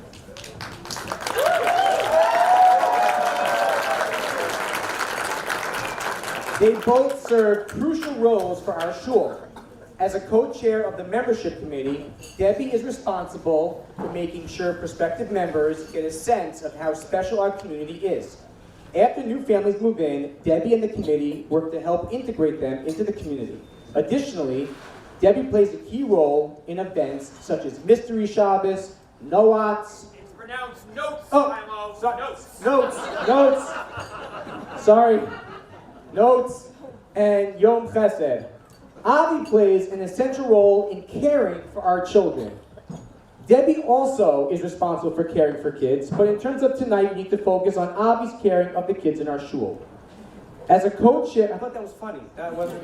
They both serve crucial roles for our shul. As a co-chair of the membership committee, Debbie is responsible for making sure prospective members get a sense of how special our community is. After new families move in, Debbie and the committee work to help integrate them into the community. Additionally, Debbie plays a key role in events such as Mystery Shabbos, Noats. It's pronounced notes, Oh, Notes. Sorry. Notes and Yom Chesed. Avi plays an essential role in caring for our children. Debbie also is responsible for caring for kids, but in terms of tonight, we need to focus on Avi's caring of the kids in our shul. As a co-chair, I thought that was funny. That wasn't,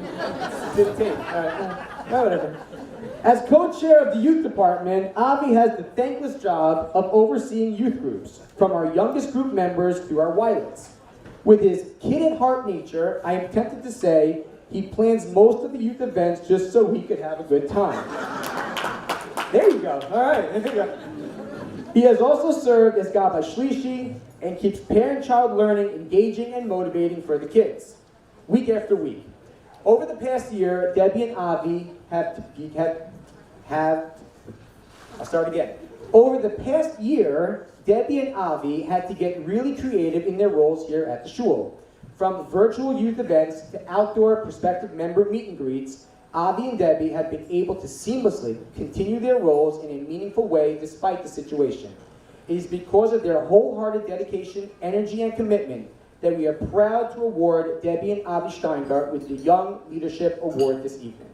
didn't take. All right, whatever. As co-chair of the youth department, Avi has the thankless job of overseeing youth groups, from our youngest group members through our Wilets. With his kid-at-heart nature, I am tempted to say he plans most of the youth events just so he could have a good time. There you go. All right, there you go. He has also served as Gala Shlishi and keeps parent-child learning engaging and motivating for the kids, week after week. Over the past year, Debbie and Avi I'll start again. Over the past year, Debbie and Avi had to get really creative in their roles here at the shul. From virtual youth events to outdoor prospective member meet and greets, Avi and Debbie have been able to seamlessly continue their roles in a meaningful way despite the situation. It is because of their wholehearted dedication, energy, and commitment that we are proud to award Debbie and Avi Steingart with the Young Leadership Award this evening.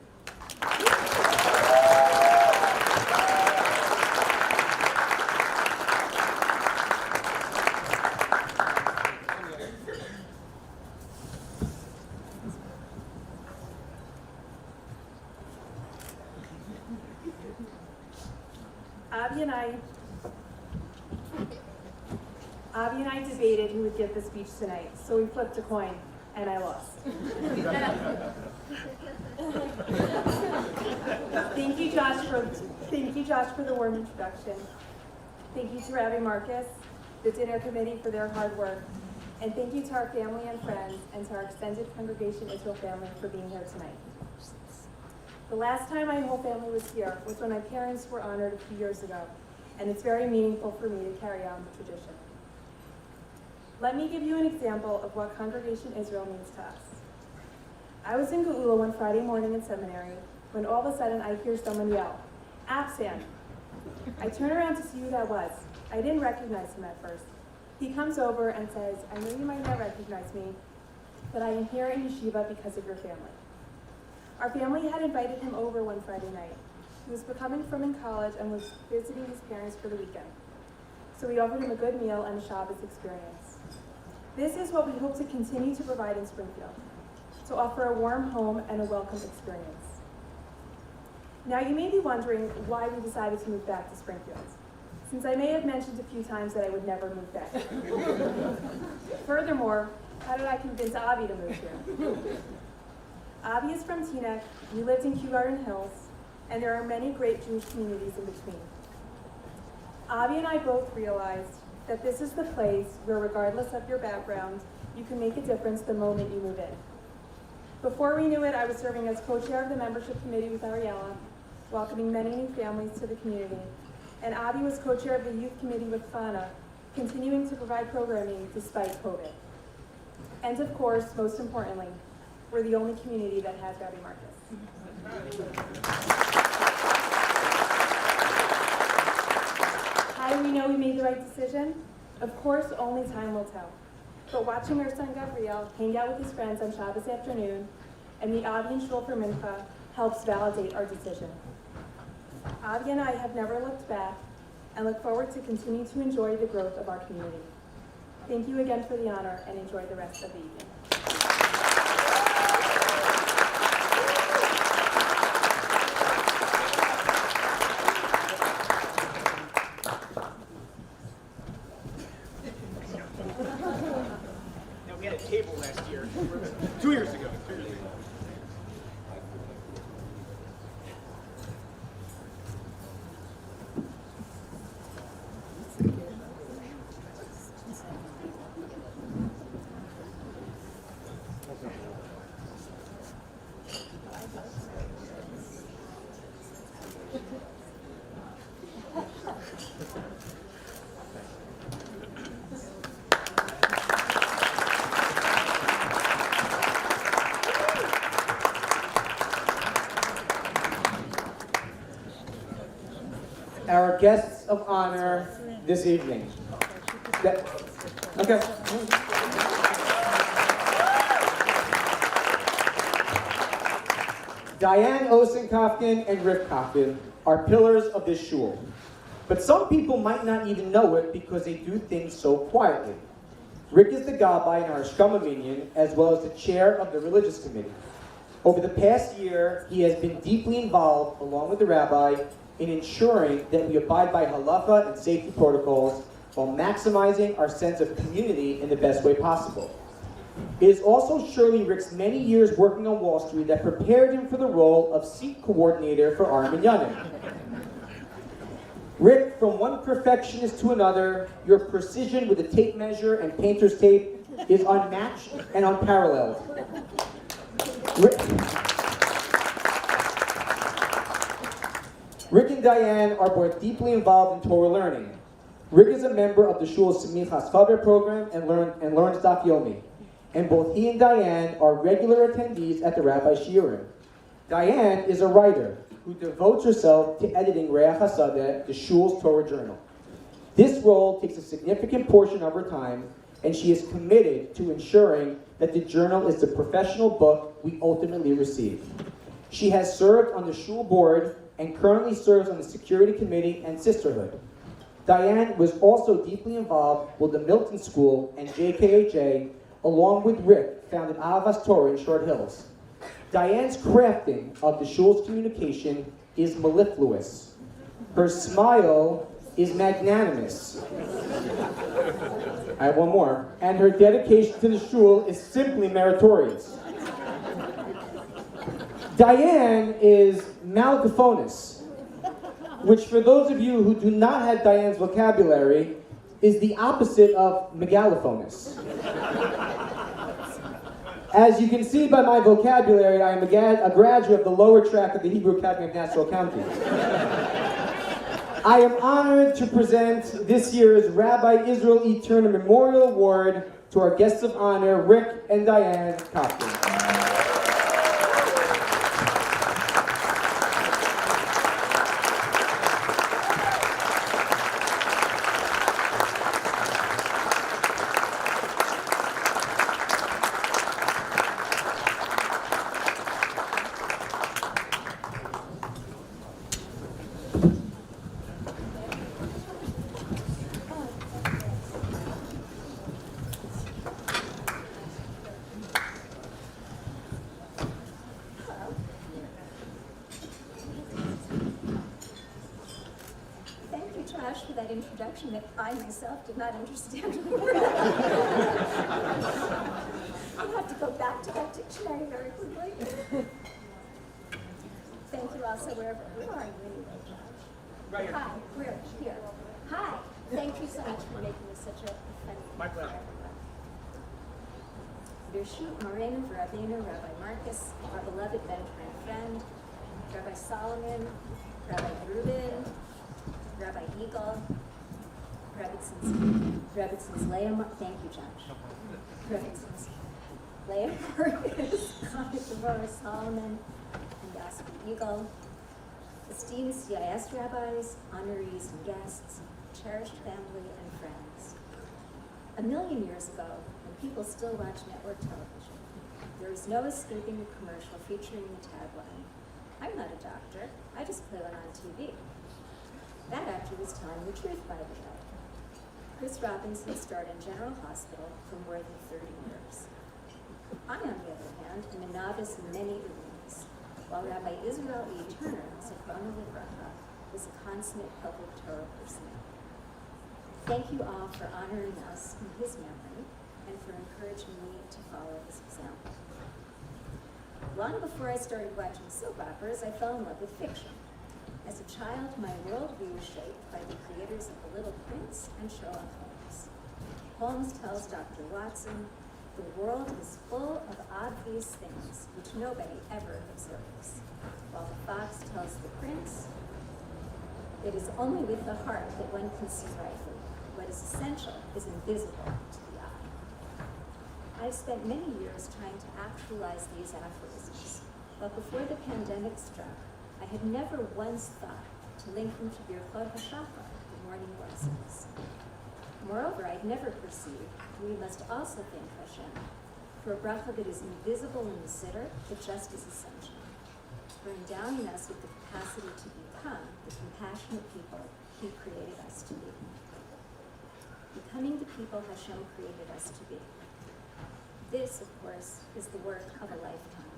Avi and I debated who would give the speech tonight, so we flipped a coin, and I lost. Thank you, Josh, for the warm introduction. Thank you to Rabbi Marcus, the dinner committee for their hard work, and thank you to our family and friends and to our extended Congregation Israel family for being here tonight. The last time my whole family was here was when my parents were honored a few years ago, and it's very meaningful for me to carry on the tradition. Let me give you an example of what Congregation Israel means to us. I was in Gala one Friday morning in seminary when all of a sudden I hear someone yell, "Abstan!" I turn around to see who that was. I didn't recognize him at first. He comes over and says, "I know you might not recognize me, but I am here in yeshiva because of your family." Our family had invited him over one Friday night. He was coming from in college and was visiting his parents for the weekend. So we offered him a good meal and a Shabbos experience. This is what we hope to continue to provide in Springfield, to offer a warm home and a welcome experience. Now you may be wondering why we decided to move back to Springfield, since I may have mentioned a few times that I would never move back. Furthermore, how did I convince Avi to move here? Avi is from Teaneck, we lived in Kew Garden Hills, and there are many great Jewish communities in between. Avi and I both realized that this is the place where, regardless of your background, you can make a difference the moment you move in. Before we knew it, I was serving as co-chair of the membership committee with our Gala, welcoming many new families to the community, and Avi was co-chair of the youth committee with Fana, continuing to provide programming despite COVID. And of course, most importantly, we're the only community that has Rabbi Marcus. How do we know we made the right decision? Of course, only time will tell. But watching our son Gabriel hang out with his friends on Shabbos afternoon and meet Avi and Shul for Mincha helps validate our decision. Avi and I have never looked back and look forward to continue to enjoy the growth of our community. Thank you again for the honor and enjoy the rest of the evening. Table last year, 2 years ago. our guests of honor this evening. Okay. Diane Osenkopkin and Rick Kopkin are pillars of this shul. But some people might not even know it because they do things so quietly. Rick is the gabbai in our Shkama Minyan, as well as the chair of the religious committee. Over the past year, he has been deeply involved, along with the rabbi, in ensuring that we abide by halacha and safety protocols while maximizing our sense of community in the best way possible. It is also surely Rick's many years working on Wall Street that prepared him for the role of seat coordinator for our Minyanim. Rick, from one perfectionist to another, your precision with the tape measure and painter's tape is unmatched and unparalleled. Rick and Diane are both deeply involved in Torah learning. Rick is a member of the shul's Semichas Chaver program and learns Daf Yomi. And both he and Diane are regular attendees at the Rabbi Shiurim. Diane is a writer who devotes herself to editing Reach HaSadeh, the shul's Torah journal. This role takes a significant portion of her time, and she is committed to ensuring that the journal is the professional book we ultimately receive. She has served on the shul board and currently serves on the security committee and sisterhood. Diane was also deeply involved with the Milton School and JKHA, along with Rick, founded Ahavas Torah in Short Hills. Diane's crafting of the shul's communication is mellifluous. Her smile is magnanimous. I have one more. And her dedication to the shul is simply meritorious. Diane is malgaphonous, which for those of you who do not have Diane's vocabulary, is the opposite of megalophonous. As you can see by my vocabulary, I am a graduate of the lower track of the Hebrew Academy of Nassau County. I am honored to present this year's Rabbi Israel E. Turner Memorial Award to our guests of honor, Rick and Diane Kopkin. For that introduction that I myself did not understand a word. I'll have to go back to that dictionary very quickly. Thank you also, wherever you are anyway, Josh. Right here. Hi, we're here. Hi, thank you so much for making this such a fun. My pleasure. Birshut Moreinu Rabbeinu, Rabbi Marcus, our beloved mentor and friend, Rabbi Solomon, Rabbi Reuben, Rabbi Eagle, Rebbitzins Leah, thank you, Josh. Rebbitzins Leah Marcus, Rabbi Solomon, and Yasser Eagle, esteemed CIS rabbis, honorees and guests, cherished family and friends. 1,000,000 years ago, when people still watch network television, there was no escaping the commercial featuring the tagline, "I'm not a doctor, I just play one on TV." That actor was telling the truth, by the way. Chris Robinson starred in General Hospital for more than 30 years. I, on the other hand, am a novice in many arenas, while Rabbi Israel E. Turner, Zichrono Livracha, was a consummate public Torah personality. Thank you all for honoring us in his memory and for encouraging me to follow his example. Long before I started watching soap operas, I fell in love with fiction. As a child, my worldview was shaped by the creators of The Little Prince and Sherlock Holmes. Holmes tells Dr. Watson, the world is full of obvious things which nobody ever observes. While the fox tells the prince, it is only with the heart that one can see rightly. What is essential is invisible to the eye. I've spent many years trying to actualize these aphorisms, but before the pandemic struck, I had never once thought to to link them to Birchot HaShachar, the morning blessings. Moreover, I'd never perceived we must also thank Hashem for a bracha that is invisible in the siddur, but just as essential, for endowing us with the capacity to become the compassionate people He created us to be. Becoming the people Hashem created us to be. This, of course, is the work of a lifetime.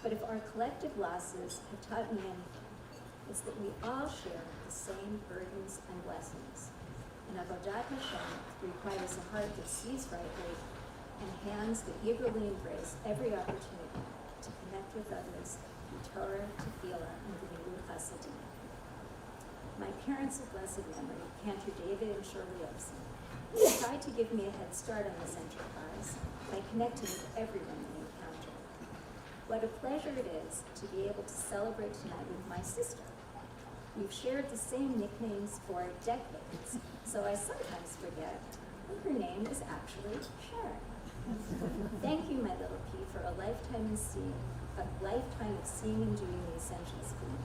But if our collective losses have taught me anything, it's that we all share the same burdens and blessings. And Avodat Hashem requires a heart that sees rightly and hands that eagerly embrace every opportunity to connect with others through Torah, Tefillah, and the Gemilut Chasadim. My parents of blessed memory, Cantor David and Shirley Olson, tried to give me a head start on this enterprise by connecting with everyone they encountered. What a pleasure it is to be able to celebrate tonight with my sister. We've shared the same nicknames for decades, so I sometimes forget that her name is actually Sharon. Thank you, my little P, for a lifetime of seeing and doing the essentials for me.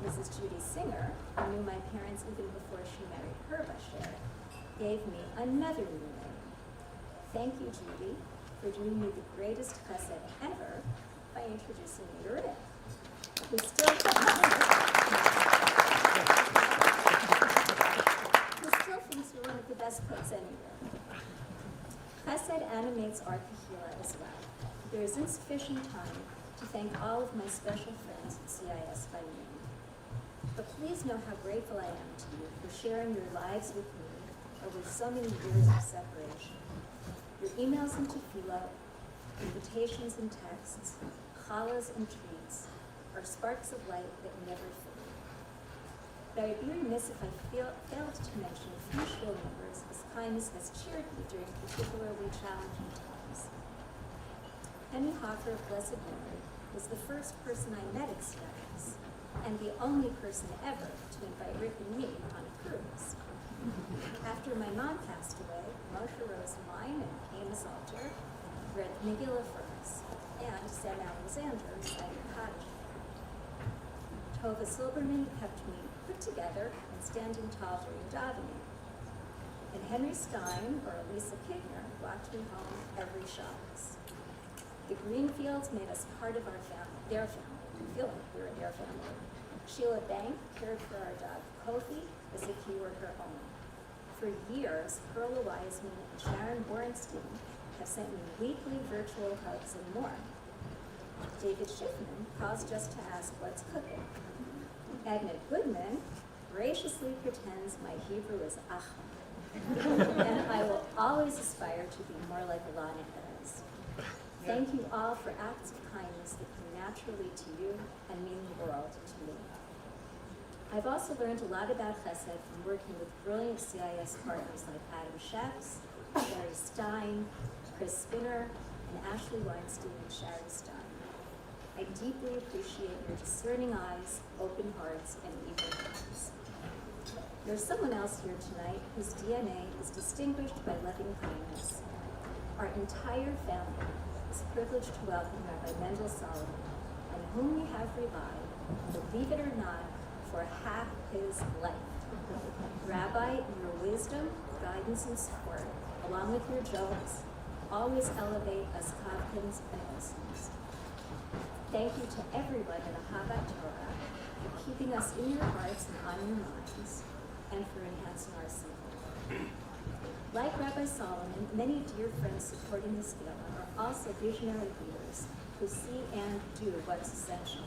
Mrs. Judy Singer, who knew my parents even before she married her Basher, gave me another new name. Thank you, Judy, for doing me the greatest chesed ever by introducing me to Rick, who still thinks we're one of the best cooks anywhere. Chesed animates our kahila as well. There is insufficient time to thank all of my special friends at CIS by name. But please know how grateful I am to you for sharing your lives with me over so many years of separation. Your emails and tefillah, invitations and texts, challahs and treats are sparks of light that never fade. But I'd be remiss if I failed to mention a few shul members whose kindness has cheered me during particularly challenging times. Henry Hoffer of blessed memory was the first person I met at CIS, and the only person ever to invite Rick and me on a cruise. After my mom passed away, Moshe Rosenwein and Amos Alter read Megillah for us, and Sam Alexander recited Kaddish. Tova Silberman kept me put together and standing tall during davening. And Henry Stein or Elisa Kigner walked me home every Shabbos. The Greenfields made us part of their family. We feel like we were their family. Sheila Bank cared for our dog Kofi as if he were her own. For years, Perla Wiseman and Sharon Borenstein have sent me weekly virtual hugs and more. David Schiffman calls just to ask what's cooking. Edna Goodman graciously pretends my Hebrew is achma, and I will always aspire to be more like Alana Perez. Thank you all for acts of kindness that come naturally to you and mean the world to me. I've also learned a lot about chesed from working with brilliant CIS partners like Adam Sheps, Sherry Stein, Chris Spinner, and Ashley Weinstein and Shari Stein. I deeply appreciate your discerning eyes, open hearts, and eager hands. There's someone else here tonight whose DNA is distinguished by loving kindness. Our entire family is privileged to welcome Rabbi Mendel Solomon, on whom we have relied, believe it or not, for half his life. Rabbi, your wisdom, guidance, and support, along with your jokes, always elevate us Kavkins and Olsons. Thank you to everyone in Ahavat Torah for keeping us in your hearts and on your minds, and for enhancing our simcha. Like Rabbi Solomon, many dear friends supporting this Gala are also visionary leaders who see and do what's essential,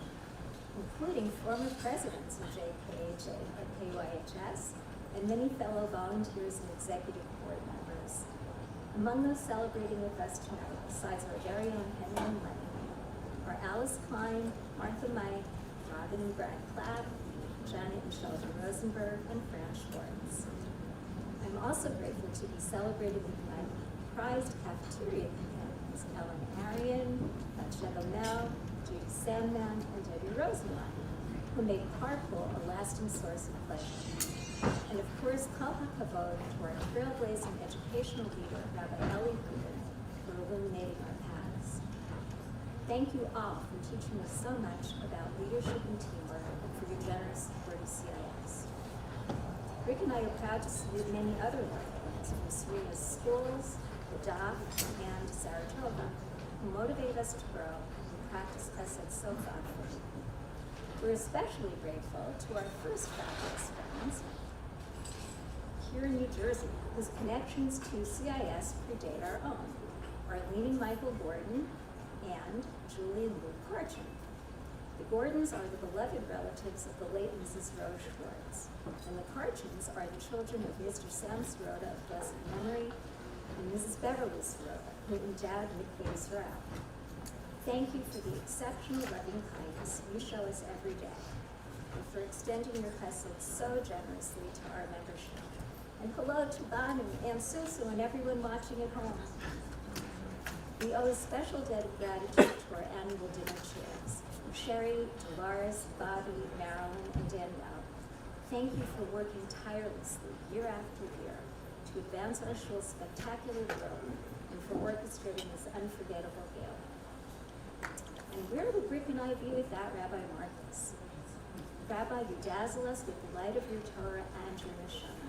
including former presidents of JKHA and KYHS, and many fellow volunteers and executive board members. Among those celebrating with us tonight, besides our very own Henry and Lenny, are Alice Klein, Martha Mike, Robin and Brad Clapp, Janet and Sheldon Rosenberg, and Fran Schwartz. I'm also grateful to be celebrated with my prized cafeteria companions, Ellen Arian, Sheva Mel, Judy Sandman, and Debbie Rosenwein, who make carpool a lasting source of pleasure. And of course, Kol HaKavod to our trailblazing educational leader, Rabbi Eli Rubin, for illuminating our paths. Thank you all for teaching us so much about leadership and teamwork and for your generous support of CIS. Rick and I are proud to salute many other loved ones from Serena's schools, the dock, and Saratoga, who motivate us to grow and practice chesed so thoughtfully. We're especially grateful to our first fabulous friends here in New Jersey, whose connections to CIS predate our own, Arlene and Michael Gordon and Julie and Luke Karchin. The Gordons are the beloved relatives of the late Mrs. Rose Schwartz, and the Karchins are the children of Mr. Sam Sirota of blessed memory and Mrs. Beverly Sirota, who endowed McVeigh's route. Thank you for the exceptional loving kindness you show us every day, and for extending your chesed so generously to our membership. And hello to Banu and Susu and everyone watching at home. We owe a special debt of gratitude to our annual dinner chairs, Sherry, Dolores, Bobby, Marilyn, and Danielle. Thank you for working tirelessly year after year to advance our shul's spectacular growth and for orchestrating this unforgettable gala. And where would Rick and I be without Rabbi Marcus? Rabbi, you dazzle us with the light of your Torah and your Neshama.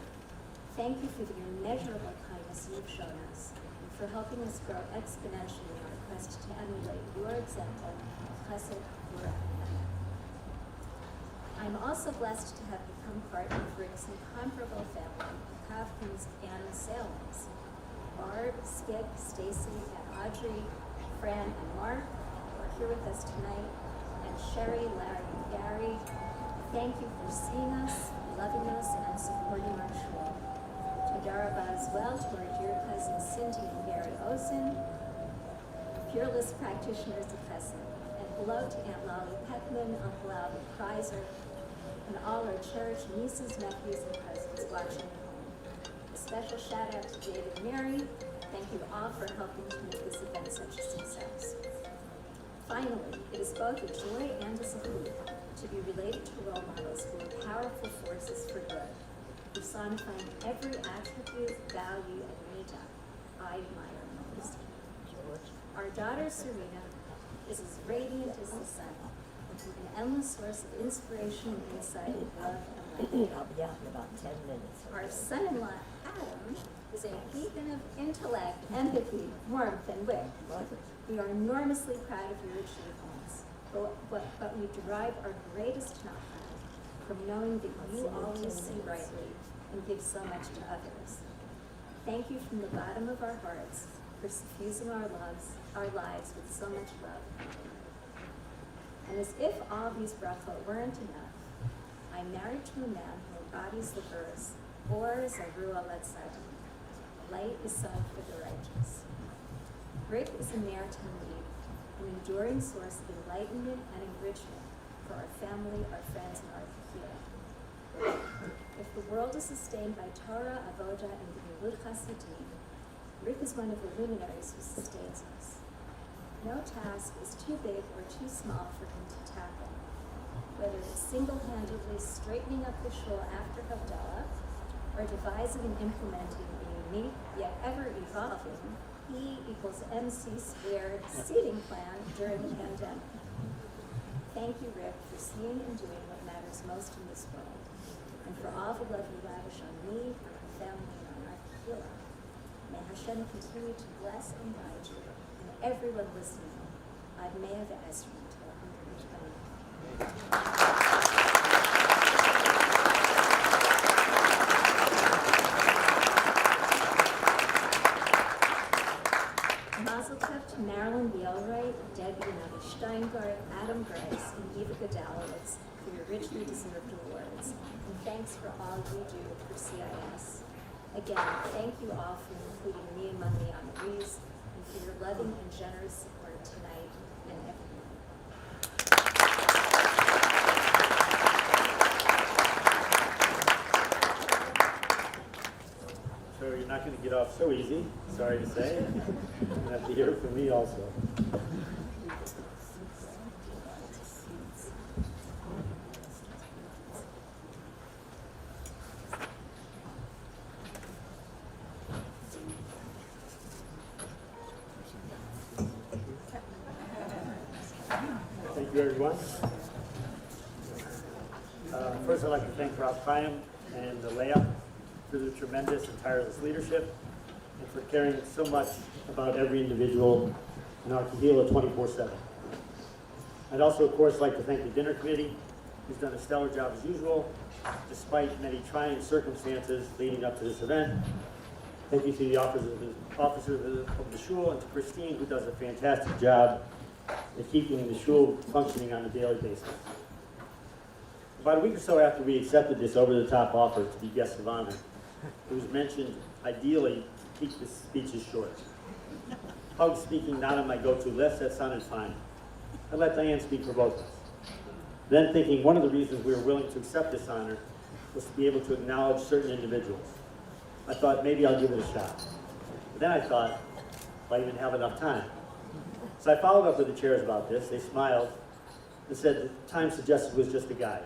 Thank you for the immeasurable kindness you've shown us and for helping us grow exponentially in our quest to emulate your example of chesed v'rachmana. I'm also blessed to have become part of Rick's incomparable family of Kafkins and Salins. Barb, Skip, Stacy, and Audrey, Fran, and Mark are here with us tonight, and Sherry, Larry, and Gary. Thank you for seeing us, loving us, and supporting our shul. Todar Rabah as well to our dear cousins Cindy and Gary Osen, peerless practitioners of chesed. And hello to Aunt Lolly Peckman, Uncle Albert Kreiser, and all our cherished nieces, nephews, and cousins watching at home. A special shout out to David and Mary. Thank you all for helping to make this event such a success. Finally, it is both a joy and a zechut to be related to role models who are powerful forces for good, personifying every attribute, value, and midah I admire most. Our daughter Serena is as radiant as the sun, an endless source of inspiration and insight, love, and light. I'll be out in about 10 minutes. Our son-in-law, Adam, is a beacon of intellect, empathy, warmth, and wit. We are enormously proud of your achievements, but we derive our greatest knowledge from knowing that you always see brightly and give so much to others. Thank you from the bottom of our hearts for suffusing our lives with so much love. And as if all these brachot weren't enough, I'm married to a man who embodies the verse, or Zaru Letzadin, light is sown for the righteous. Rick is a maritime lead, an enduring source of enlightenment and enrichment for our family, our friends, and our kahila. If the world is sustained by Torah, Avodah, and Gemilut Chasidim, Rick is one of the luminaries who sustains us. No task is too big or too small for him to tackle. Whether it's single-handedly straightening up the shul after Havdalah, or devising and implementing a unique yet ever-evolving E equals MC squared seating plan during the pandemic. Thank you, Rick, for seeing and doing what matters most in this world, and for all the love you lavish on me, on our family, and on our kahila. May Hashem continue to bless and guide you, and everyone listening. Ad Mea Ve'esrim till 120. Mazel tov to Marilyn Bielwright, Debbie and Abby Steingart, Adam Grice, and Eva Godalowitz for your richly deserved awards. And thanks for all you do for CIS. Again, thank you all for including me among the honorees and for your loving and generous support tonight and every night. So you're not going to get off so easy, sorry to say. You have to hear it from me also. you, everyone. First, I'd like to thank Rob Chaim and Leah for their tremendous and tireless leadership and for caring so much about every individual in our Kahila 24/7. I'd also, of course, like to thank the dinner committee, who's done a stellar job as usual, despite many trying circumstances leading up to this event. Thank you to the officers of the shul and to Christine, who does a fantastic job at keeping the shul functioning on a daily basis. About a week or so after we accepted this over-the-top offer to be guests of honor, it was mentioned, ideally, to keep the speeches short. Public speaking not on my go-to list, that sounded fine. I let Diane speak for both of us. Then thinking one of the reasons we were willing to accept this honor was to be able to acknowledge certain individuals. I thought maybe I'll give it a shot. But then I thought, will I even have enough time? So I followed up with the chairs about this. They smiled and said the time suggested was just a guide.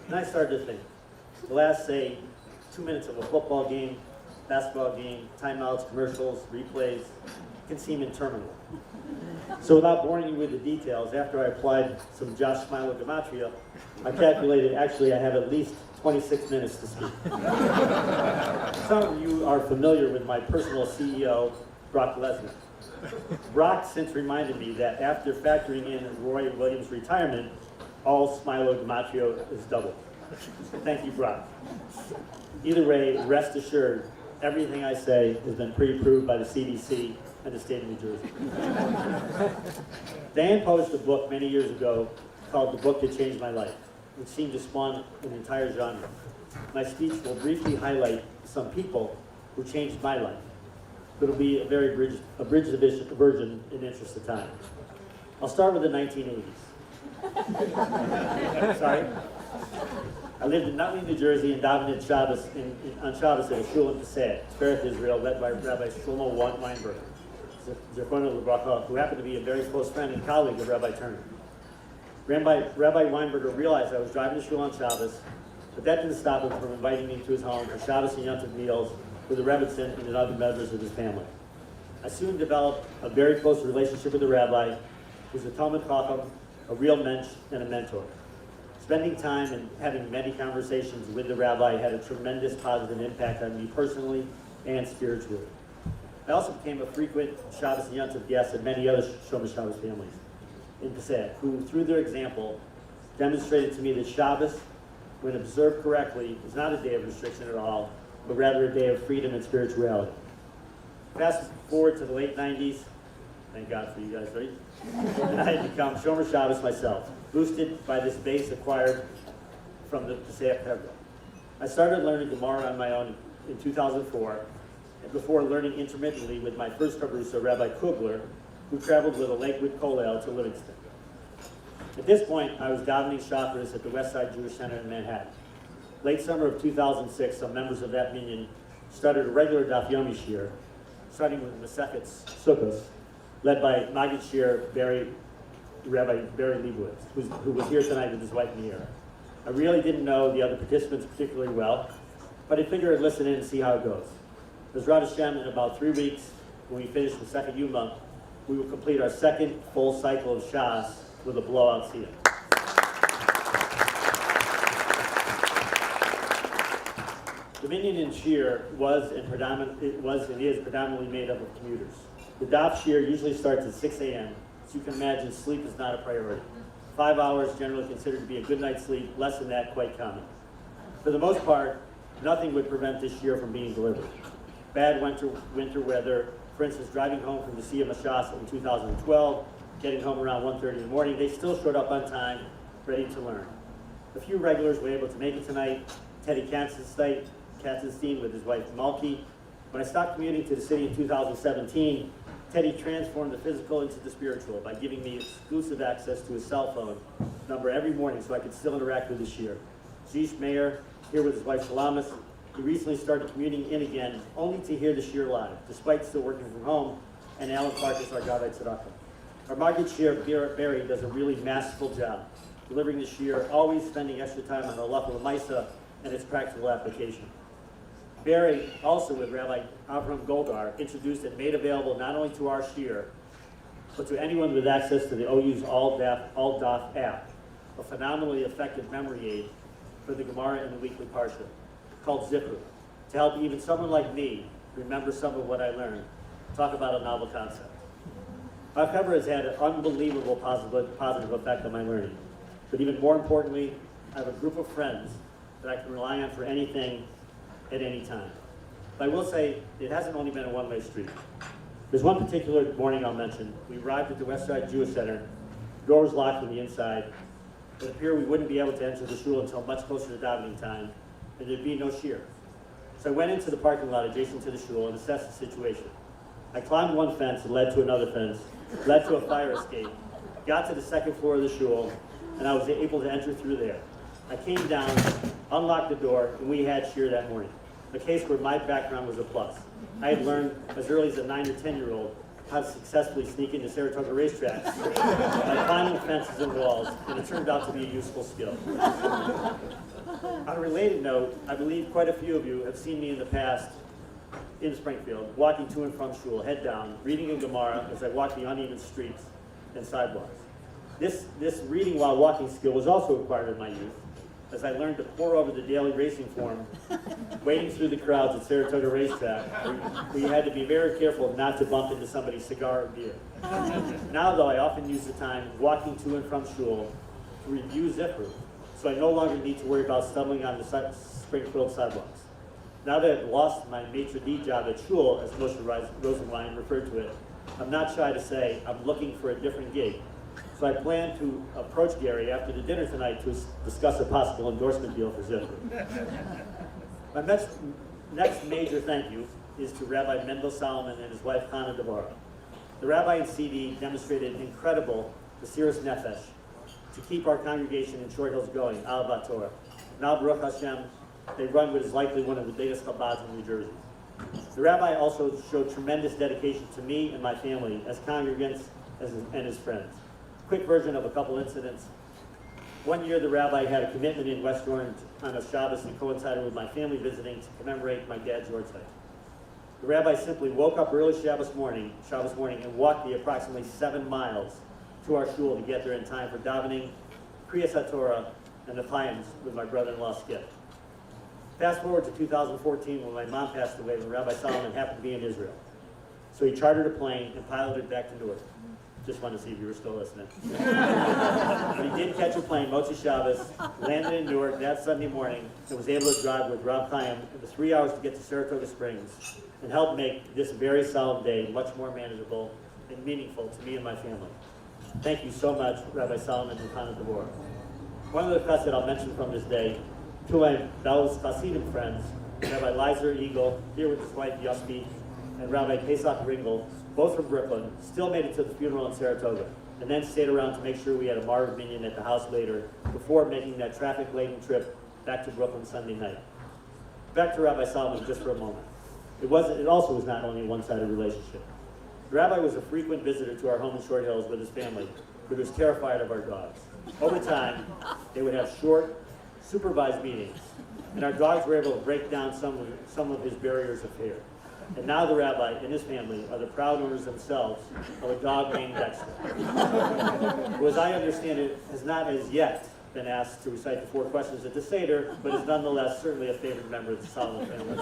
And I started to think, the last, say, 2 minutes of a football game, basketball game, timeouts, commercials, replays, can seem interminable. So without boring you with the details, after I applied some Josh Smilo gematria, I calculated actually I have at least 26 minutes to speak. Some of you are familiar with my personal CEO, Brock Lesnar. Brock since reminded me that after factoring in Roy Williams' retirement, all Smilo gematria is doubled. Thank you, Brock. Either way, rest assured, everything I say has been pre-approved by the CDC and the state of New Jersey. Dan published a book many years ago called The Book That Changed My Life, which seemed to spawn an entire genre. My speech will briefly highlight some people who changed my life. It'll be a very abridged version in the interest of time. I'll start with the 1980s. Sorry. I lived in Nutley, New Jersey, and davened on Shabbos at a shul in Passaic, Israel, led by Rabbi Shlomo Weinberger, Zechrono Livracha, who happened to be a very close friend and colleague of Rabbi Turner. Rabbi Weinberger realized I was driving to shul on Shabbos, but that didn't stop him from inviting me to his home for Shabbos and Yom Tov meals with the Rebbitzin and other members of his family. I soon developed a very close relationship with the rabbi, who was a Talmud Chacham, a real mensch, and a mentor. Spending time and having many conversations with the rabbi had a tremendous positive impact on me personally and spiritually. I also became a frequent Shabbos and Yom Tov guest at many other Shomer Shabbos families in Passaic, who, through their example, demonstrated to me that Shabbos, when observed correctly, is not a day of restriction at all, but rather a day of freedom and spirituality. Fast forward to the late 90s, thank God for you guys, right? And I had become Shomer Shabbos myself, boosted by this base acquired from the Passaic Hebron. I started learning Gemara on my own in 2004, and before learning intermittently with my first Chabrusa, Rabbi Kugler, who traveled with a Lakewood Kollel to Livingston. At this point, I was davening Shacharis at the Westside Jewish Center in Manhattan. Late summer of 2006, some members of that minyan started a regular Daf Yomi Shir, starting with Masechet Sukkos, led by Maggid Shir Rabbi Barry Leibowitz, who was here tonight with his wife Meira. I really didn't know the other participants particularly well, but I figured I'd listen in and see how it goes. As Rad Hashem, in about 3 weeks, when we finish the second Yuma, we will complete our second full cycle of Shas with a blowout siyum. The minyan in Shir was and is predominantly made up of commuters. The Daf Shir usually starts at 6 a.m., so you can imagine sleep is not a priority. 5 hours generally considered to be a good night's sleep, less than that quite common. For the most part, nothing would prevent this Shir from being delivered. Bad winter weather, for instance, driving home from the Siyum Hashas in 2012, getting home around 1:30 in the morning, they still showed up on time, ready to learn. A few regulars were able to make it tonight. Teddy Katzenstein with his wife Malky. When I stopped commuting to the city in 2017, Teddy transformed the physical into the spiritual by giving me exclusive access to his cell phone number every morning so I could still interact with the Shir. Zish Meir, here with his wife Shalamis, he recently started commuting in again, only to hear the Shir live, despite still working from home, and Alan Clark is our Gala Tzedakah. Our Maggid Shir, Barry, does a really masterful job, delivering the Shir, always spending extra time on Halacha L'Maisa and its practical application. Barry, also with Rabbi Avram Goldar, introduced and made available not only to our Shir, but to anyone with access to the OU's All-DAF app, a phenomenally effective memory aid for the Gemara and the weekly Parsha, called Zipper, to help even someone like me remember some of what I learned. Talk about a novel concept. My cover has had an unbelievable positive effect on my learning, but even more importantly, I have a group of friends that I can rely on for anything at any time. But I will say, it hasn't only been a one-way street. There's one particular morning I'll mention. We arrived at the Westside Jewish Center, doors locked from the inside. It appeared we wouldn't be able to enter the shul until much closer to davening time, and there'd be no shiur. So I went into the parking lot adjacent to the shul and assessed the situation. I climbed one fence and led to another fence, led to a fire escape, got to the second floor of the shul, and I was able to enter through there. I came down, unlocked the door, and we had shiur that morning. A case where my background was a plus. I had learned as early as a 9 or 10-year-old how to successfully sneak into Saratoga racetracks by climbing fences and walls, and it turned out to be a useful skill. On a related note, I believe quite a few of you have seen me in the past in Springfield, walking to and from shul, head down, reading a Gemara as I walk the uneven streets and sidewalks. This reading while walking skill was also acquired in my youth, as I learned to pore over the daily racing form, wading through the crowds at Saratoga Racetrack, where you had to be very careful not to bump into somebody's cigar or beer. Now, though, I often use the time walking to and from shul to review Zipper, so I no longer need to worry about stumbling on the Springfield sidewalks. Now that I've lost my maitre d' job at shul, as Moshe Rosenwein referred to it, I'm not shy to say I'm looking for a different gig. So I plan to approach Gary after the dinner tonight to discuss a possible endorsement deal for Zipper. My next major thank you is to Rabbi Mendel Solomon and his wife Hannah Devorah. The rabbi and CD demonstrated an incredible Mesiras Nefesh to keep our congregation in Short Hills going, Ahavat Torah. Now, Baruch Hashem, they run what is likely one of the biggest Chabads in New Jersey. The rabbi also showed tremendous dedication to me and my family as congregants and as friends. Quick version of a couple incidents. One year the rabbi had a commitment in West Orange on a Shabbos and coincided with my family visiting to commemorate my dad's yahrzeit. The rabbi simply woke up early Shabbos morning and walked the approximately 7 miles to our shul to get there in time for davening, Kriyas HaTorah, and the Chayims with my brother-in-law Skip. Fast forward to 2014 when my mom passed away when Rabbi Solomon happened to be in Israel. So he chartered a plane and piloted back to Newark. Just wanted to see if you were still listening. But he did catch a plane, Motzi Shabbos, landed in Newark that Sunday morning, and was able to drive with Rav Chaim for 3 hours to get to Saratoga Springs and help make this very solemn day much more manageable and meaningful to me and my family. Thank you so much, Rabbi Solomon and Hannah Devorah. One of the cuts that I'll mention from this day, two of my Bel's Hasidim friends, Rabbi Leiser Eagle, here with his wife Yospi, and Rabbi Pesach Ringel, both from Brooklyn, still made it to the funeral in Saratoga, and then stayed around to make sure we had a Marv minion at the house later before making that traffic-laden trip back to Brooklyn Sunday night. Back to Rabbi Solomon just for a moment. It also was not only a one-sided relationship. The rabbi was a frequent visitor to our home in Short Hills with his family, but was terrified of our dogs. Over time, they would have short, supervised meetings, and our dogs were able to break down some of his barriers of fear. And now the rabbi and his family are the proud owners themselves of a dog named Dexter, who, as I understand it, has not as yet been asked to recite the 4 questions at the Seder, but is nonetheless certainly a favorite member of the Solomon family.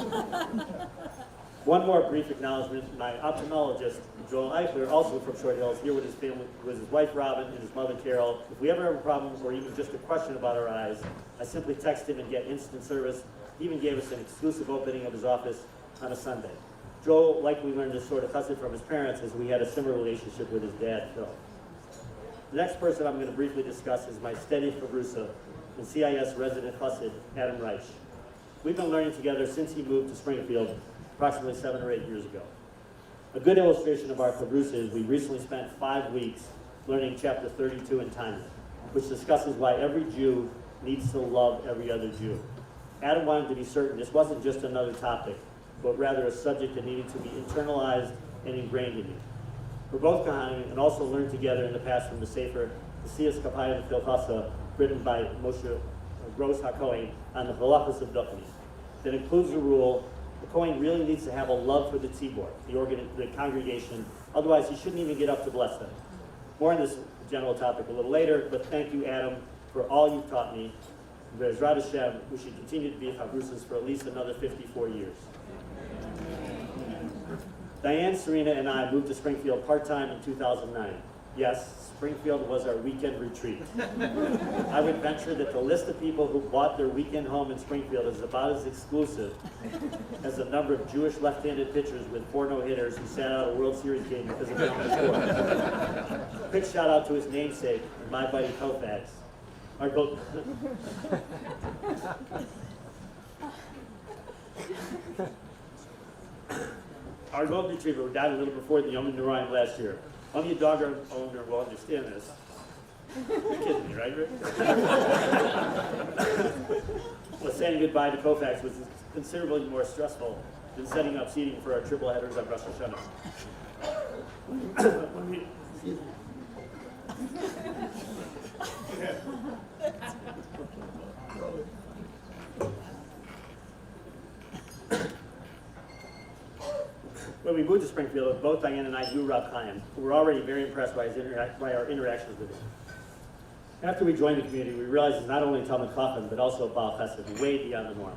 One more brief acknowledgement. My ophthalmologist, Joel Eichler, also from Short Hills, here with his family, with his wife Robin and his mother Carol. If we ever have a problem or even just a question about our eyes, I simply text him and get instant service. He even gave us an exclusive opening of his office on a Sunday. Joel likely learned this sort of chesed from his parents, as we had a similar relationship with his dad, Phil. The next person I'm going to briefly discuss is my steady Chavrusa and CIS resident chesed, Adam Reich. We've been learning together since he moved to Springfield approximately 7 or 8 years ago. A good illustration of our Chavrusa is we recently spent 5 weeks learning chapter 32 in Tanya, which discusses why every Jew needs to love every other Jew. Adam wanted to be certain this wasn't just another topic, but rather a subject that needed to be internalized and ingrained in you. We're both Kohanim and also learned together in the past from the Sefer, the CIS Kapayim Filchasa, written by Moshe Gross HaKohen on the halachas of Duchni, that includes the rule the Kohen really needs to have a love for the tzibor, the congregation, otherwise he shouldn't even get up to bless them. More on this general topic a little later, but thank you, Adam, for all you've taught me. Bezrat Hashem, we should continue to be Chavrusas for at least another 54 years. Diane, Serena, and I moved to Springfield part-time in 2009. Yes, Springfield was our weekend retreat. I would venture that the list of people who bought their weekend home in Springfield is about as exclusive as the number of Jewish left-handed pitchers with 4 no-hitters who sat out a World Series game because of home score. Quick shout out to his namesake, my buddy Koufax. Our goal Our golden retriever who died a little before the Yom Narayan last year. Only a dog owner will understand this. You're kidding me, right, Rick? Well, saying goodbye to Koufax was considerably more stressful than setting up seating for our triple headers on Rosh Hashanah. When we moved to Springfield, both Diane and I knew Rav Chaim, who were already very impressed by our interactions with him. After we joined the community, we realized he's not only a Talmid Chacham, but also a Baal Chesed, way beyond the norm.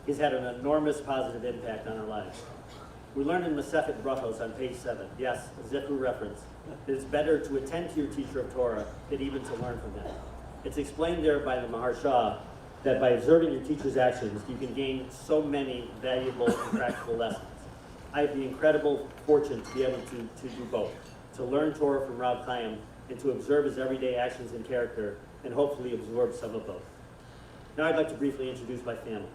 He's had an enormous positive impact on our lives. We learned in Masechet Brachos on page 7, yes, a Zikru reference, that it's better to attend to your teacher of Torah than even to learn from them. It's explained there by the Maharsha that by observing your teacher's actions, you can gain so many valuable and practical lessons. I have the incredible fortune to be able to do both, to learn Torah from Rav Chaim and to observe his everyday actions and character, and hopefully absorb some of both. Now I'd like to briefly introduce my family.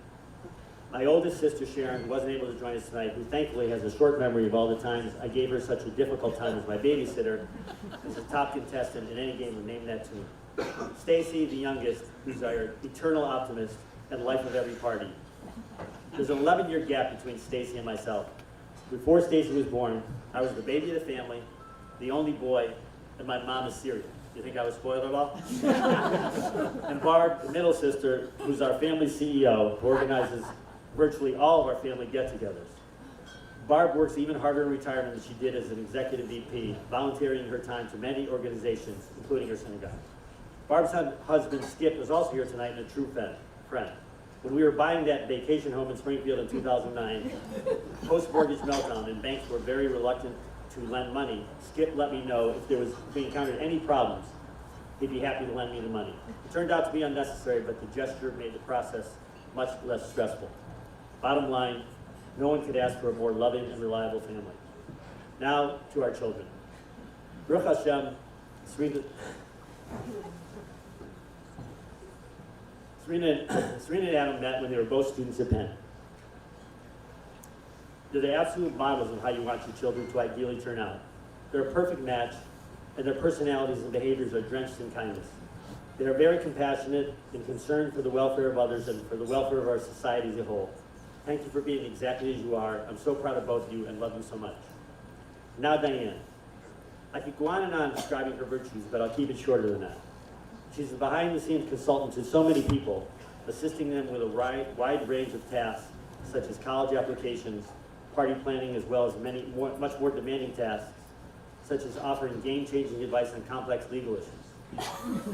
My oldest sister, Sharon, wasn't able to join us tonight, who thankfully has a short memory of all the times I gave her such a difficult time as my babysitter, as a top contestant in any game would name that tune. Stacy, the youngest, who's our eternal optimist and life of every party. There's an 11-year gap between Stacy and myself. Before Stacy was born, I was the baby of the family, the only boy, and my mom is Syrian. You think I was spoiled at all? And Barb, the middle sister, who's our family CEO, who organizes virtually all of our family get-togethers. Barb works even harder in retirement than she did as an executive VP, volunteering her time to many organizations, including her synagogue. Barb's husband, Skip, is also here tonight and a true friend. When we were buying that vacation home in Springfield in 2009, post-mortgage meltdown and banks were very reluctant to lend money, Skip let me know if we encountered any problems, he'd be happy to lend me the money. It turned out to be unnecessary, but the gesture made the process much less stressful. Bottom line, no one could ask for a more loving and reliable family. Now to our children. Baruch Hashem, Serena and Adam met when they were both students at Penn. They're the absolute models of how you want your children to ideally turn out. They're a perfect match, and their personalities and behaviors are drenched in kindness. They are very compassionate and concerned for the welfare of others and for the welfare of our society as a whole. Thank you for being exactly as you are. I'm so proud of both of you and love you so much. Now Diane. I could go on and on describing her virtues, but I'll keep it shorter than that. She's a behind-the-scenes consultant to so many people, assisting them with a wide range of tasks, such as college applications, party planning, as well as much more demanding tasks, such as offering game-changing advice on complex legal issues.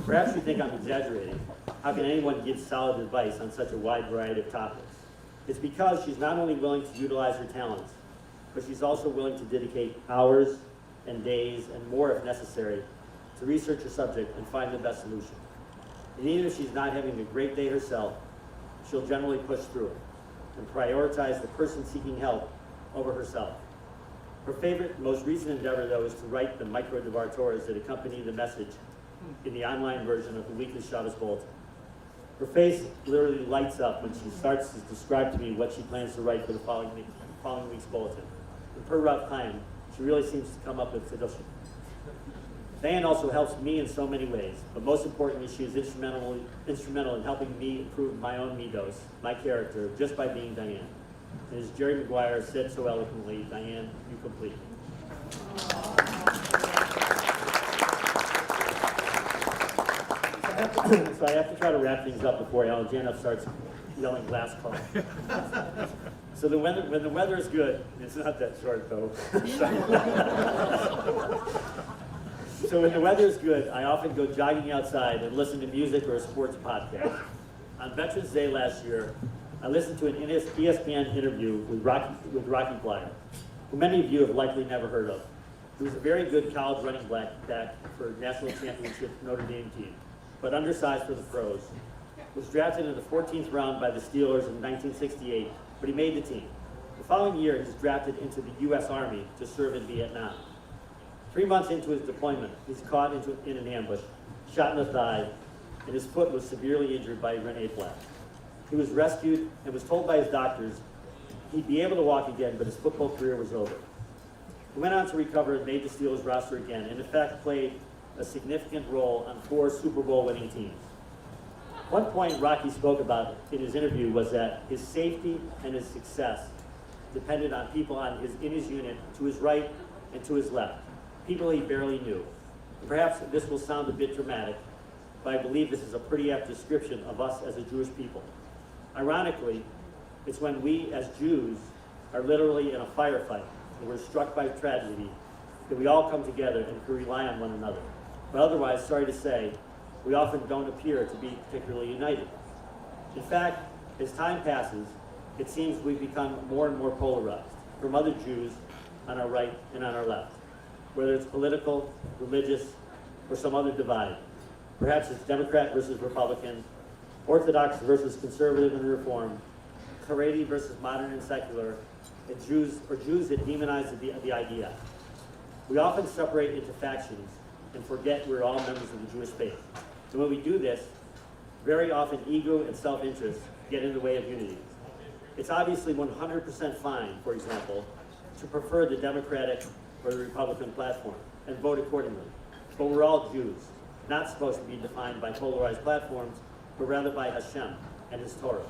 Perhaps you think I'm exaggerating. How can anyone give solid advice on such a wide variety of topics? It's because she's not only willing to utilize her talents, but she's also willing to dedicate hours and days and more if necessary to research a subject and find the best solution. And even if she's not having a great day herself, she'll generally push through it and prioritize the person seeking help over herself. Her favorite, most recent endeavor, though, is to write the micro Devar Torahs that accompany the message in the online version of the weekly Shabbos Bulletin. Her face literally lights up when she starts to describe to me what she plans to write for the following week's bulletin. And per Rav Chaim, she really seems to come up with Kedushim. Diane also helps me in so many ways, but most importantly, she is instrumental in helping me improve my own midos, my character, just by being Diane. And as Jerry Maguire said so eloquently, Diane, you complete me. So I have to try to wrap things up before Janet starts yelling last call. So when the weather is good, it's not that short though. So when the weather is good, I often go jogging outside and listen to music or a sports podcast. On Veterans Day last year, I listened to an ESPN interview with Rocky Bleier, who many of you have likely never heard of. He was a very good college running back for national championship Notre Dame team, but undersized for the pros. Was drafted in the 14th round by the Steelers in 1968, but he made the team. The following year, he was drafted into the U.S. Army to serve in Vietnam. 3 months into his deployment, he's caught in an ambush, shot in the thigh, and his foot was severely injured by a grenade blast. He was rescued and was told by his doctors he'd be able to walk again, but his football career was over. He went on to recover and made the Steelers roster again, and in fact played a significant role on 4 Super Bowl winning teams. One point Rocky spoke about in his interview was that his safety and his success depended on people in his unit to his right and to his left, people he barely knew. Perhaps this will sound a bit dramatic, but I believe this is a pretty apt description of us as a Jewish people. Ironically, it's when we as Jews are literally in a firefight and we're struck by tragedy that we all come together and can rely on one another. But otherwise, sorry to say, we often don't appear to be particularly united. In fact, as time passes, it seems we've become more and more polarized from other Jews on our right and on our left, whether it's political, religious, or some other divide. Perhaps it's Democrat versus Republican, Orthodox versus conservative and reform, Haredi versus modern and secular, and Jews that demonize the idea. We often separate into factions and forget we're all members of the Jewish faith. And when we do this, very often ego and self-interest get in the way of unity. It's obviously 100% fine, for example, to prefer the Democratic or the Republican platform and vote accordingly. But we're all Jews, not supposed to be defined by polarized platforms, but rather by Hashem and His Torah.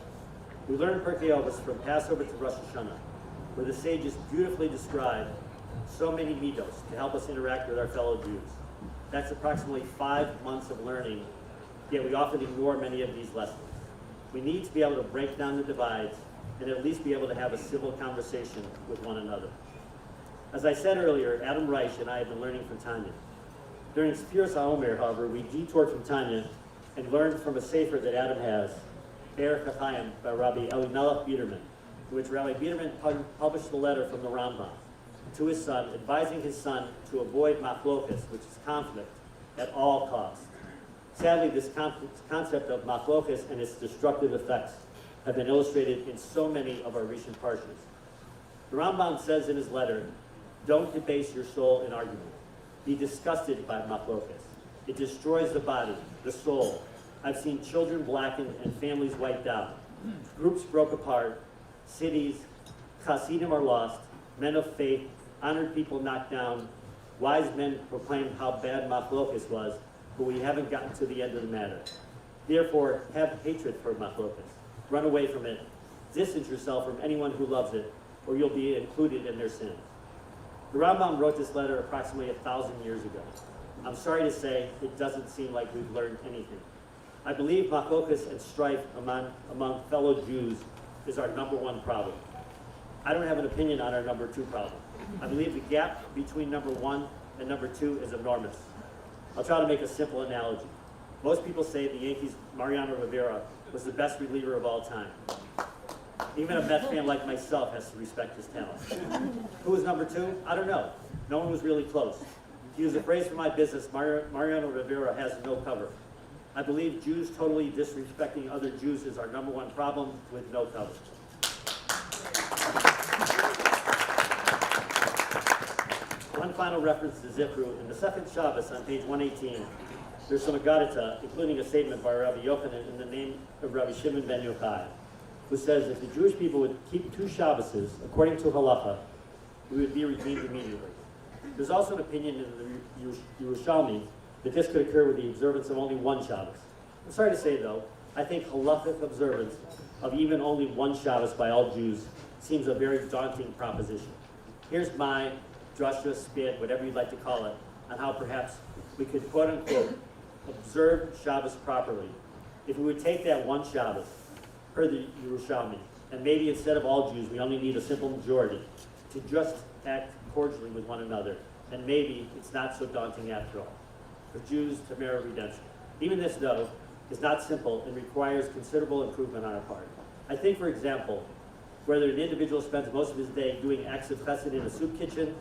We learn Pirkei Avos from Passover to Rosh Hashanah, where the sages beautifully describe so many midos to help us interact with our fellow Jews. That's approximately 5 months of learning, yet we often ignore many of these lessons. We need to be able to break down the divides and at least be able to have a civil conversation with one another. As I said earlier, Adam Reich and I have been learning from Tanya. During Spiros HaOmer, however, we detoured from Tanya and learned from a sefer that Adam has, Erech HaChaim by Rabbi Elimelech Biederman, in which Rabbi Biederman published a letter from the Rambam to his son, advising his son to avoid machlokas, which is conflict, at all costs. Sadly, this concept of machlokas and its destructive effects have been illustrated in so many of our recent parshas. The Rambam says in his letter, don't debase your soul in argument. Be disgusted by machlokas. It destroys the body, the soul. I've seen children blackened and families wiped out. Groups broke apart, cities, Hasidim are lost, men of faith, honored people knocked down, wise men proclaimed how bad machlokas was, but we haven't gotten to the end of the matter. Therefore, have hatred for machlokas. Run away from it. Distance yourself from anyone who loves it, or you'll be included in their sins. The Rambam wrote this letter approximately 1,000 years ago. I'm sorry to say, it doesn't seem like we've learned anything. I believe machlokas and strife among fellow Jews is our #1 problem. I don't have an opinion on our #2 problem. I believe the gap between #1 and #2 is enormous. I'll try to make a simple analogy. Most people say the Yankees' Mariano Rivera was the best reliever of all time. Even a Mets fan like myself has to respect his talent. Who was #2? I don't know. No one was really close. To use a phrase from my business, Mariano Rivera has no cover. I believe Jews totally disrespecting other Jews is our #1 problem with no cover. One final reference to Zifru. In the second Shabbos on page 118, there's some Agadita, including a statement by Rabbi Yochanan in the name of Rabbi Shimon ben Yochai, who says if the Jewish people would keep 2 Shabboses, according to halacha, we would be redeemed immediately. There's also an opinion in the Yerushalmi that this could occur with the observance of only 1 Shabbos. I'm sorry to say, though, I think halachic observance of even only 1 Shabbos by all Jews seems a very daunting proposition. Here's my drasha, spin, whatever you'd like to call it, on how perhaps we could, quote-unquote, observe Shabbos properly if we would take that 1 Shabbos, per the Yerushalmi, and maybe instead of all Jews, we only need a simple majority to just act cordially with one another, and maybe it's not so daunting after all. for Jews to merit redemption. Even this, though, is not simple and requires considerable improvement on our part. I think, for example, whether an individual spends most of his day doing acts of chesed in a soup kitchen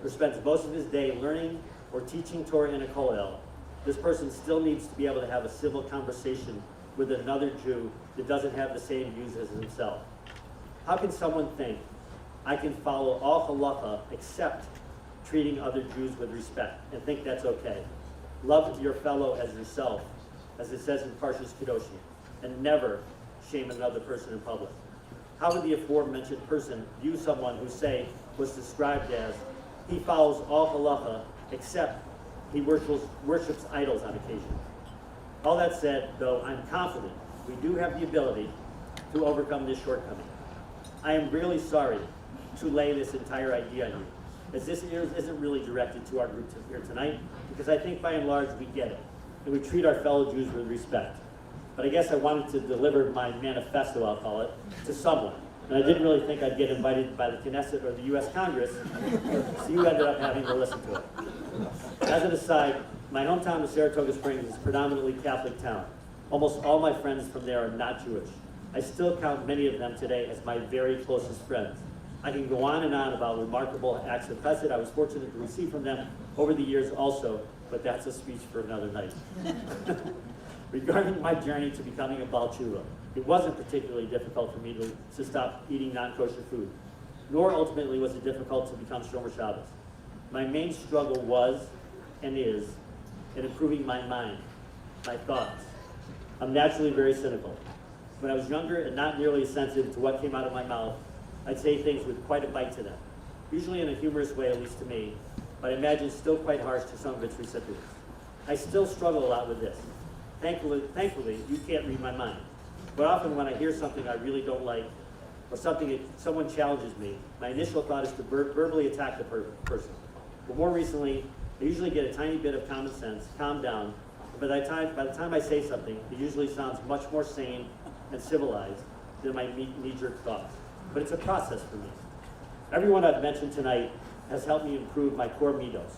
or spends most of his day learning or teaching Torah in a kollel, this person still needs to be able to have a civil conversation with another Jew that doesn't have the same views as himself. How can someone think, I can follow all halacha except treating other Jews with respect and think that's okay? Love your fellow as yourself, as it says in Parshas Kedoshim, and never shame another person in public. How would the aforementioned person view someone who, say, was described as, he follows all halacha except he worships idols on occasion? All that said, though, I'm confident we do have the ability to overcome this shortcoming. I am really sorry to lay this entire idea on you, as this isn't really directed to our group here tonight, because I think by and large we get it, and we treat our fellow Jews with respect. But I guess I wanted to deliver my manifesto, I'll call it, to someone. And I didn't really think I'd get invited by the Knesset or the US Congress, so you ended up having to listen to it. As an aside, my hometown of Saratoga Springs is a predominantly Catholic town. Almost all my friends from there are not Jewish. I still count many of them today as my very closest friends. I can go on and on about remarkable acts of chesed I was fortunate to receive from them over the years also, but that's a speech for another night. Regarding my journey to becoming a Baal Tshuva, it wasn't particularly difficult for me to stop eating non-kosher food, nor ultimately was it difficult to become Shomer Shabbos. My main struggle was, and is, in improving my mind, my thoughts. I'm naturally very cynical. When I was younger and not nearly as sensitive to what came out of my mouth, I'd say things with quite a bite to them, usually in a humorous way, at least to me, but I imagine still quite harsh to some of its recipients. I still struggle a lot with this. Thankfully, you can't read my mind. But often when I hear something I really don't like, or someone challenges me, my initial thought is to verbally attack the person. But more recently, I usually get a tiny bit of common sense, calm down, and by the time I say something, it usually sounds much more sane and civilized than my knee-jerk thoughts. But it's a process for me. Everyone I've mentioned tonight has helped me improve my core midos,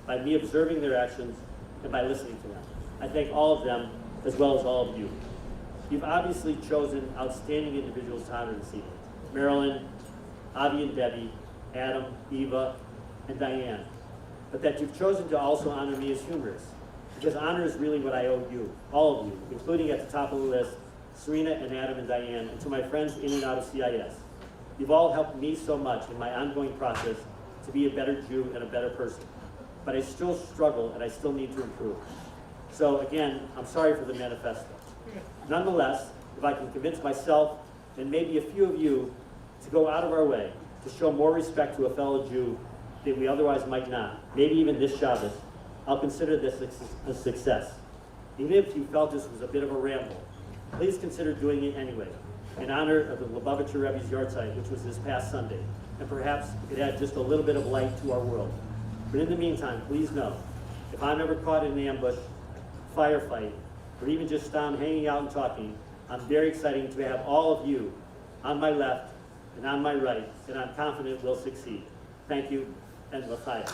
by me observing their actions and by listening to them. I thank all of them, as well as all of you. You've obviously chosen outstanding individuals to honor this evening. Marilyn, Avi and Debbie, Adam, Eva, and Diane. But that you've chosen to also honor me as humorous, because honor is really what I owe you, all of you, including at the top of the list, Serena and Adam and Diane, and to my friends in and out of CIS. You've all helped me so much in my ongoing process to be a better Jew and a better person. But I still struggle and I still need to improve. So again, I'm sorry for the manifesto. Nonetheless, if I can convince myself and maybe a few of you to go out of our way to show more respect to a fellow Jew that we otherwise might not, maybe even this Shabbos, I'll consider this a success. Even if you felt this was a bit of a ramble, please consider doing it anyway, in honor of the Lubavitcher Rebbe's yahrzeit, which was this past Sunday, and perhaps it could add just a little bit of light to our world. But in the meantime, please know, if I'm ever caught in an ambush, firefight, or even just down hanging out and talking, I'm very excited to have all of you on my left and on my right, and I'm confident we'll succeed. Thank you, and l'chaim.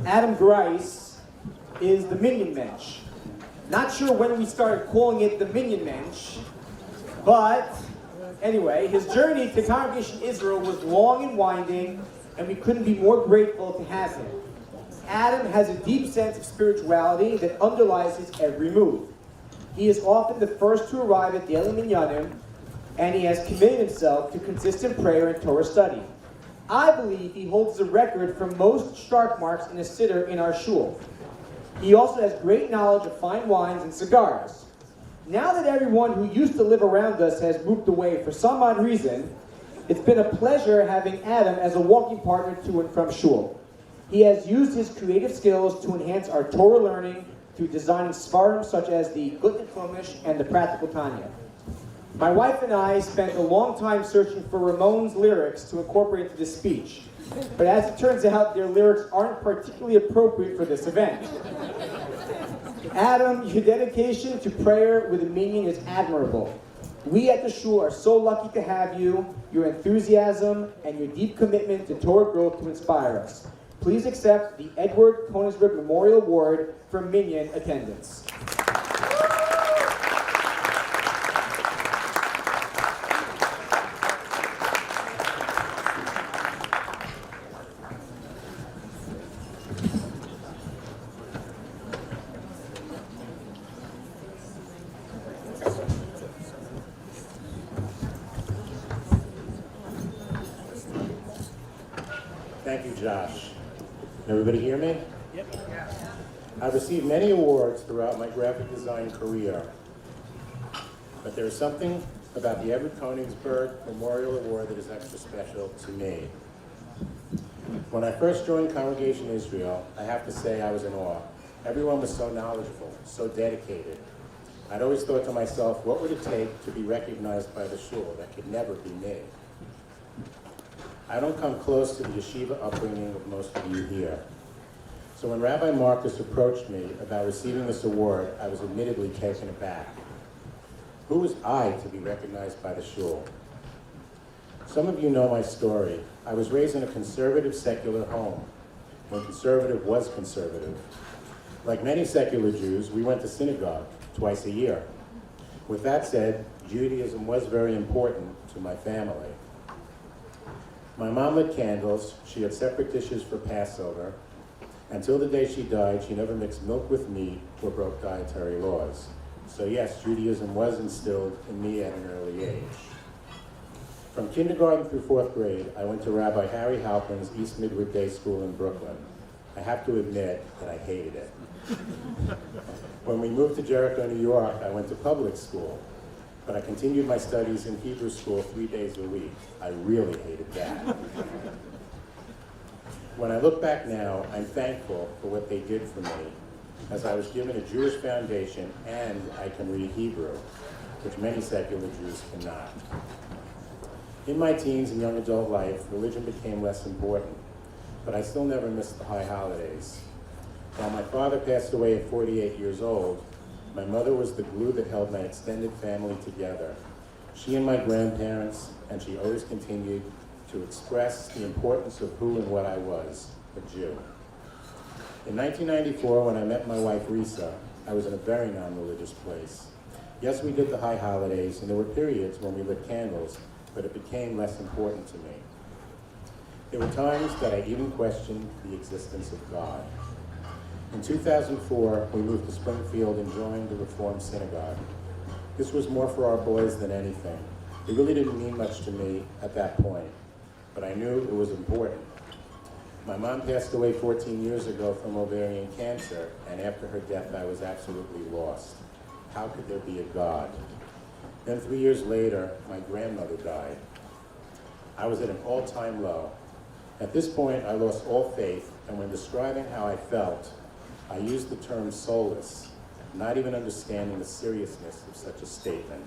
Adam Grice is the minion mensch. Not sure when we started calling it the Minyan Mensch, but anyway, his journey to Congregation Israel was long and winding, and we couldn't be more grateful to have him. Adam has a deep sense of spirituality that underlies his every move. He is often the first to arrive at daily minyanim, and he has committed himself to consistent prayer and Torah study. I believe he holds the record for most sharp marks in a sitter in our shul. He also has great knowledge of fine wines and cigars. Now that everyone who used to live around us has moved away for some odd reason, it's been a pleasure having Adam as a walking partner to and from shul. He has used his creative skills to enhance our Torah learning through designing svarim such as the Gutnick Chumash and the Practical Tanya. My wife and I spent a long time searching for Ramon's lyrics to incorporate into this speech, but as it turns out, their lyrics aren't particularly appropriate for this event. Adam, your dedication to prayer with a minyan is admirable. We at the shul are so lucky to have you, your enthusiasm, and your deep commitment to Torah growth to inspire us. Please accept the Edward Koenigsberg Memorial Award for minyan attendance. Thank you, Josh. Can everybody hear me? Yep. I've received many awards throughout my graphic design career, but there is something about the Edward Koenigsberg Memorial Award that is extra special to me. When I first joined Congregation Israel, I have to say I was in awe. Everyone was so knowledgeable, so dedicated. I'd always thought to myself, what would it take to be recognized by the shul? That could never be me. I don't come close to the yeshiva upbringing of most of you here. So when Rabbi Marcus approached me about receiving this award, I was admittedly taken aback. Who was I to be recognized by the shul? Some of you know my story. I was raised in a conservative secular home, when conservative was conservative. Like many secular Jews, we went to synagogue twice a year. With that said, Judaism was very important to my family. My mom lit candles, she had separate dishes for Passover. Until the day she died, she never mixed milk with meat or broke dietary laws. So yes, Judaism was instilled in me at an early age. From kindergarten through 4th grade, I went to Rabbi Harry Halpin's East Midwood Day School in Brooklyn. I have to admit that I hated it. When we moved to Jericho, New York, I went to public school. But I continued my studies in Hebrew school 3 days a week. I really hated that. When I look back now, I'm thankful for what they did for me, as I was given a Jewish foundation and I can read Hebrew, which many secular Jews cannot. In my teens and young adult life, religion became less important, but I still never missed the high holidays. While my father passed away at 48 years old, my mother was the glue that held my extended family together. She and my grandparents, and she always continued to express the importance of who and what I was, a Jew. In 1994, when I met my wife, Risa, I was in a very non-religious place. Yes, we did the high holidays, and there were periods when we lit candles, but it became less important to me. There were times that I even questioned the existence of God. In 2004, we moved to Springfield and joined the Reformed Synagogue. This was more for our boys than anything. It really didn't mean much to me at that point, but I knew it was important. My mom passed away 14 years ago from ovarian cancer, and after her death, I was absolutely lost. How could there be a God? Then 3 years later, my grandmother died. I was at an all-time low. At this point, I lost all faith, and when describing how I felt, I used the term soulless, not even understanding the seriousness of such a statement.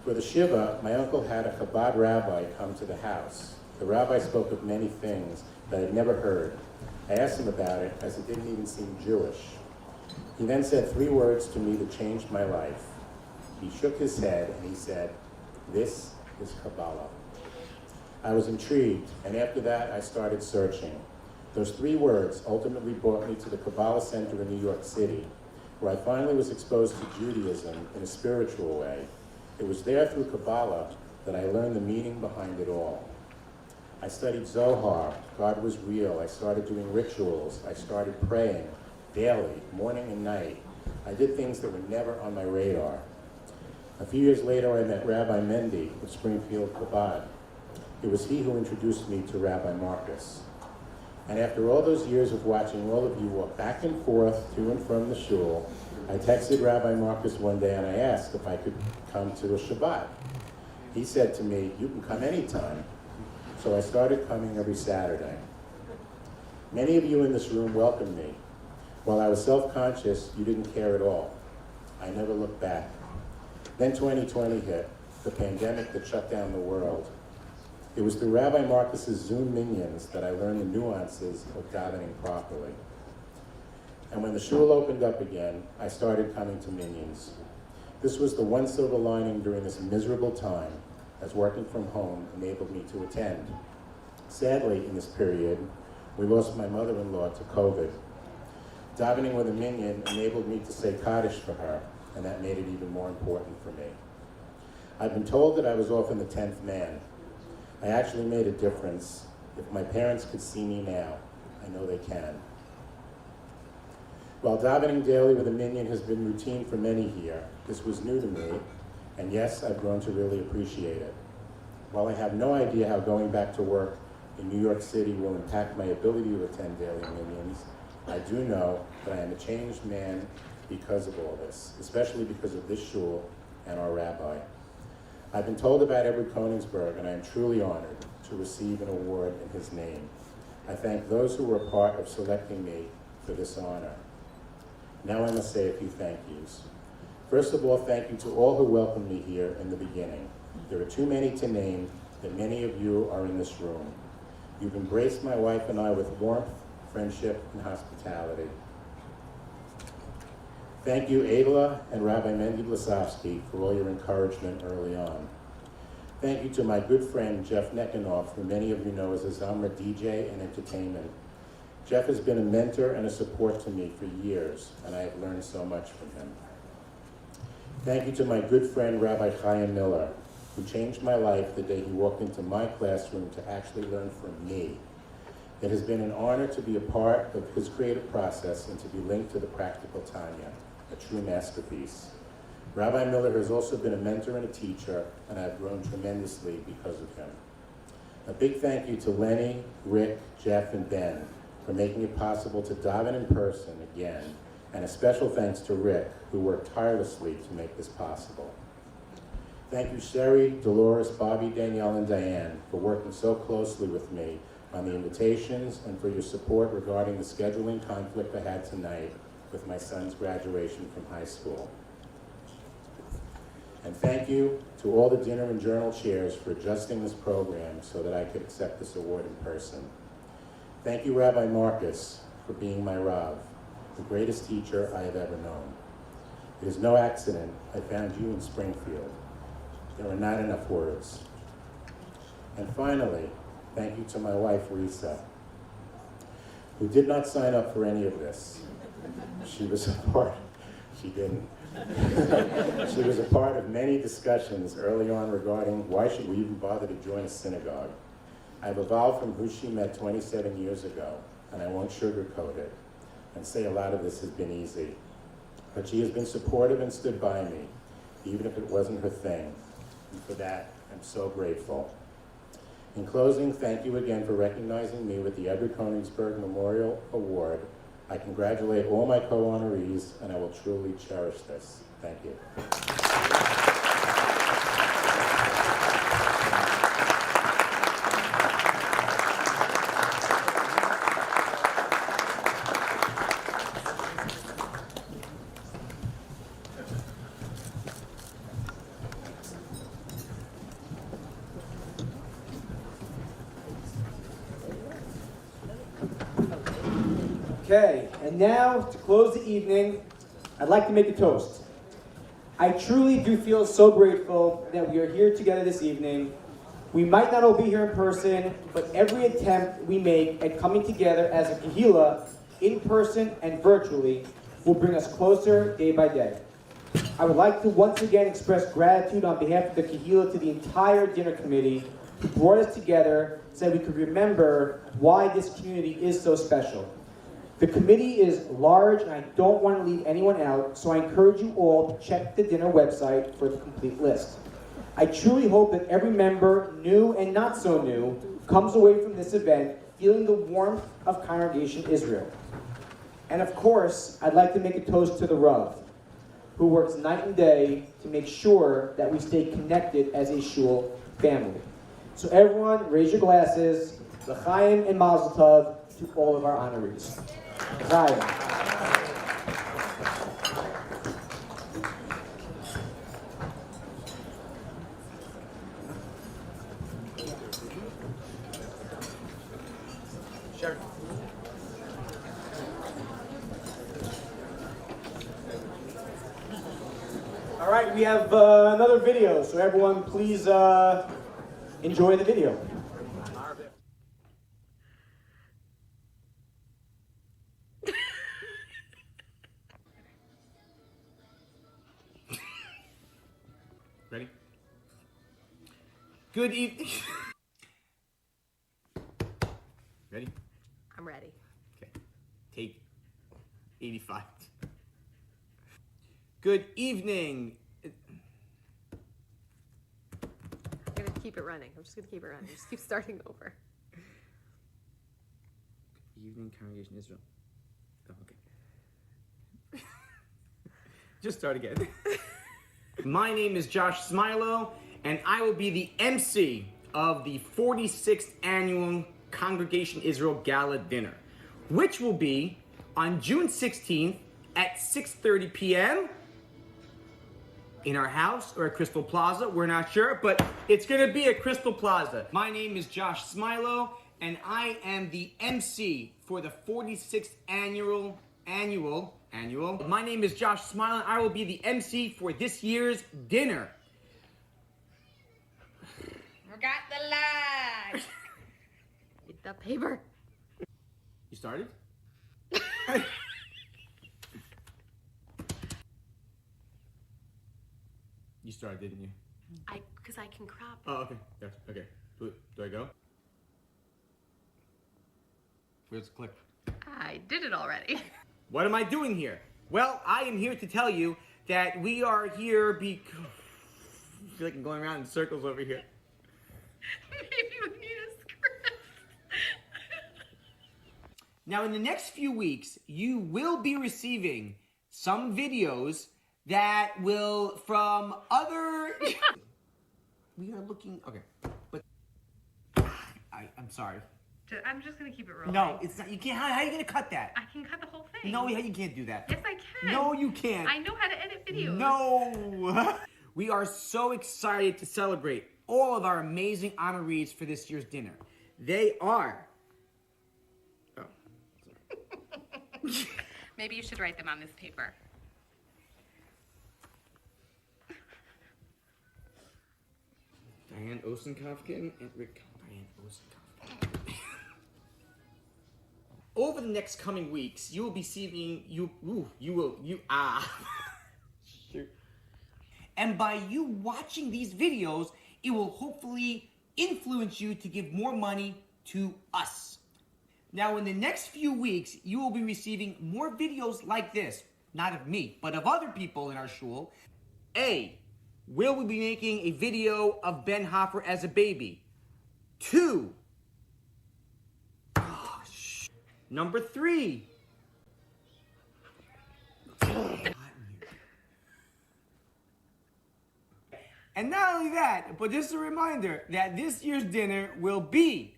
For the Shiva, my uncle had a Chabad rabbi come to the house. The rabbi spoke of many things that I'd never heard. I asked him about it, as it didn't even seem Jewish. He then said 3 words to me that changed my life. He shook his head and he said, "This is Kabbalah." I was intrigued, and after that I started searching. Those 3 words ultimately brought me to the Kabbalah Center in New York City, where I finally was exposed to Judaism in a spiritual way. It was there through Kabbalah that I learned the meaning behind it all. I studied Zohar, God was real. I started doing rituals. I started praying daily, morning and night. I did things that were never on my radar. A few years later, I met Rabbi Mendy of Springfield, Chabad. It was he who introduced me to Rabbi Marcus. And after all those years of watching all of you walk back and forth to and from the shul, I texted Rabbi Marcus one day and I asked if I could come to a Shabbat. He said to me, "You can come anytime." So I started coming every Saturday. Many of you in this room welcomed me. While I was self-conscious, you didn't care at all. I never looked back. Then 2020 hit, the pandemic that shut down the world. It was through Rabbi Marcus's Zoom minions that I learned the nuances of davening properly. And when the shul opened up again, I started coming to minions. This was the one silver lining during this miserable time, as working from home enabled me to attend. Sadly, in this period, we lost my mother-in-law to COVID. Davening with a minion enabled me to say Kaddish for her, and that made it even more important for me. I've been told that I was often the 10th man. I actually made a difference. If my parents could see me now, I know they can. While davening daily with a minion has been routine for many here, this was new to me, and yes, I've grown to really appreciate it. While I have no idea how going back to work in New York City will impact my ability to attend daily minions, I do know that I am a changed man because of all this, especially because of this shul and our rabbi. I've been told about Edward Koenigsberg, and I am truly honored to receive an award in his name. I thank those who were a part of selecting me for this honor. Now I must say a few thank yous. First of all, thank you to all who welcomed me here in the beginning. There are too many to name, that many of you are in this room. You've embraced my wife and I with warmth, friendship, and hospitality. Thank you, Adela and Rabbi Mendy Blasovsky, for all your encouragement early on. Thank you to my good friend, Jeff Neckenoff, who many of you know as a Zomra DJ and entertainment. Jeff has been a mentor and a support to me for years, and I have learned so much from him. Thank you to my good friend, Rabbi Chaim Miller, who changed my life the day he walked into my classroom to actually learn from me. It has been an honor to be a part of his creative process and to be linked to the Practical Tanya, a true masterpiece. Rabbi Miller has also been a mentor and a teacher, and I've grown tremendously because of him. A big thank you to Lenny, Rick, Jeff, and Ben for making it possible to daven in person again, and a special thanks to Rick, who worked tirelessly to make this possible. Thank you, Sherry, Dolores, Bobby, Danielle, and Diane for working so closely with me on the invitations and for your support regarding the scheduling conflict I had tonight with my son's graduation from high school. And thank you to all the dinner and journal chairs for adjusting this program so that I could accept this award in person. Thank you, Rabbi Marcus, for being my Rav, the greatest teacher I have ever known. It is no accident I found you in Springfield. There are not enough words. And finally, thank you to my wife, Risa, who did not sign up for any of this. She was a part, she didn't. She was a part of many discussions early on regarding why should we even bother to join a synagogue. I've evolved from who she met 27 years ago, and I won't sugarcoat it and say a lot of this has been easy. But she has been supportive and stood by me, even if it wasn't her thing. And for that, I'm so grateful. In closing, thank you again for recognizing me with the Edward Koenigsberg Memorial Award. I congratulate all my co-honorees, and I will truly cherish this. Thank you. Okay, and now to close the evening, I'd like to make a toast. I truly do feel so grateful that we are here together this evening We might not all be here in person, but every attempt we make at coming together as a kahila, in person and virtually, will bring us closer day by day. I would like to once again express gratitude on behalf of the kahila to the entire dinner committee who brought us together so that we could remember why this community is so special. The committee is large and I don't want to leave anyone out, so I encourage you all to check the dinner website for the complete list. I truly hope that every member, new and not so new, comes away from this event feeling the warmth of Congregation Israel. And of course, I'd like to make a toast to the Rav, who works night and day to make sure that we stay connected as a shul family. So everyone, raise your glasses, l'chaim and mazel tov to all of our honorees. L'chaim. Sure. All right, we have another video, so everyone please enjoy the video. Ready? Good evening. Ready? I'm ready. Okay. Take 85. Good evening. I'm gonna keep it running. I'm just gonna keep it running. Just keep starting over. Good evening, Congregation Israel. Oh, okay. Just start again. My name is Josh Smilo, and I will be the MC of the 46th Annual Congregation Israel Gala Dinner, which will be on June 16th at 6:30 p.m. in our house or at Crystal Plaza. We're not sure, but it's going to be at Crystal Plaza. My name is Josh Smilo, and I am the MC for the 46th Annual. My name is Josh Smilo, and I will be the MC for this year's dinner. Forgot the line. Get the paper. You started? You started, didn't you? Because I can crop. Oh, okay. Gotcha. Okay. Do I go? Where's the click? I did it already. What am I doing here? Well, I am here to tell you that we are here because... I feel like I'm going around in circles over here. Maybe we need a script. Now, in the next few weeks, you will be receiving some videos that will, from other... We are looking... Okay, but... I'm sorry. I'm just gonna keep it rolling. No, it's not. You can't. How are you gonna cut that? I can cut the whole thing. No, you can't do that. Yes, I can. No, you can't. I know how to edit videos. No. We are so excited to celebrate all of our amazing honorees for this year's dinner. They are... Oh. Maybe you should write them on this paper. Diane Osenkopkin and Rick... Diane Osenkopkin. Over the next coming weeks, you will be seeing... Shoot. And by you watching these videos, it will hopefully influence you to give more money to us. Now, in the next few weeks, you will be receiving more videos like this. Not of me, but of other people in our shul. A, will we be making a video of Ben Hoffer as a baby? 2, Number 3. And not only that, but just a reminder that this year's dinner will be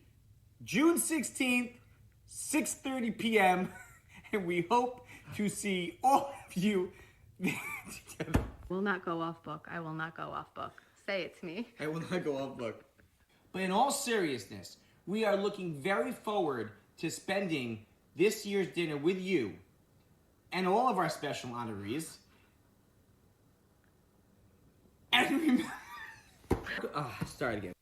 June 16th, 6:30 p.m. And we hope to see all of you together. Will not go off book. I will not go off book. Say it to me. I will not go off book. But in all seriousness, we are looking very forward to spending this year's dinner with you and all of our special honorees. And remember... Start again.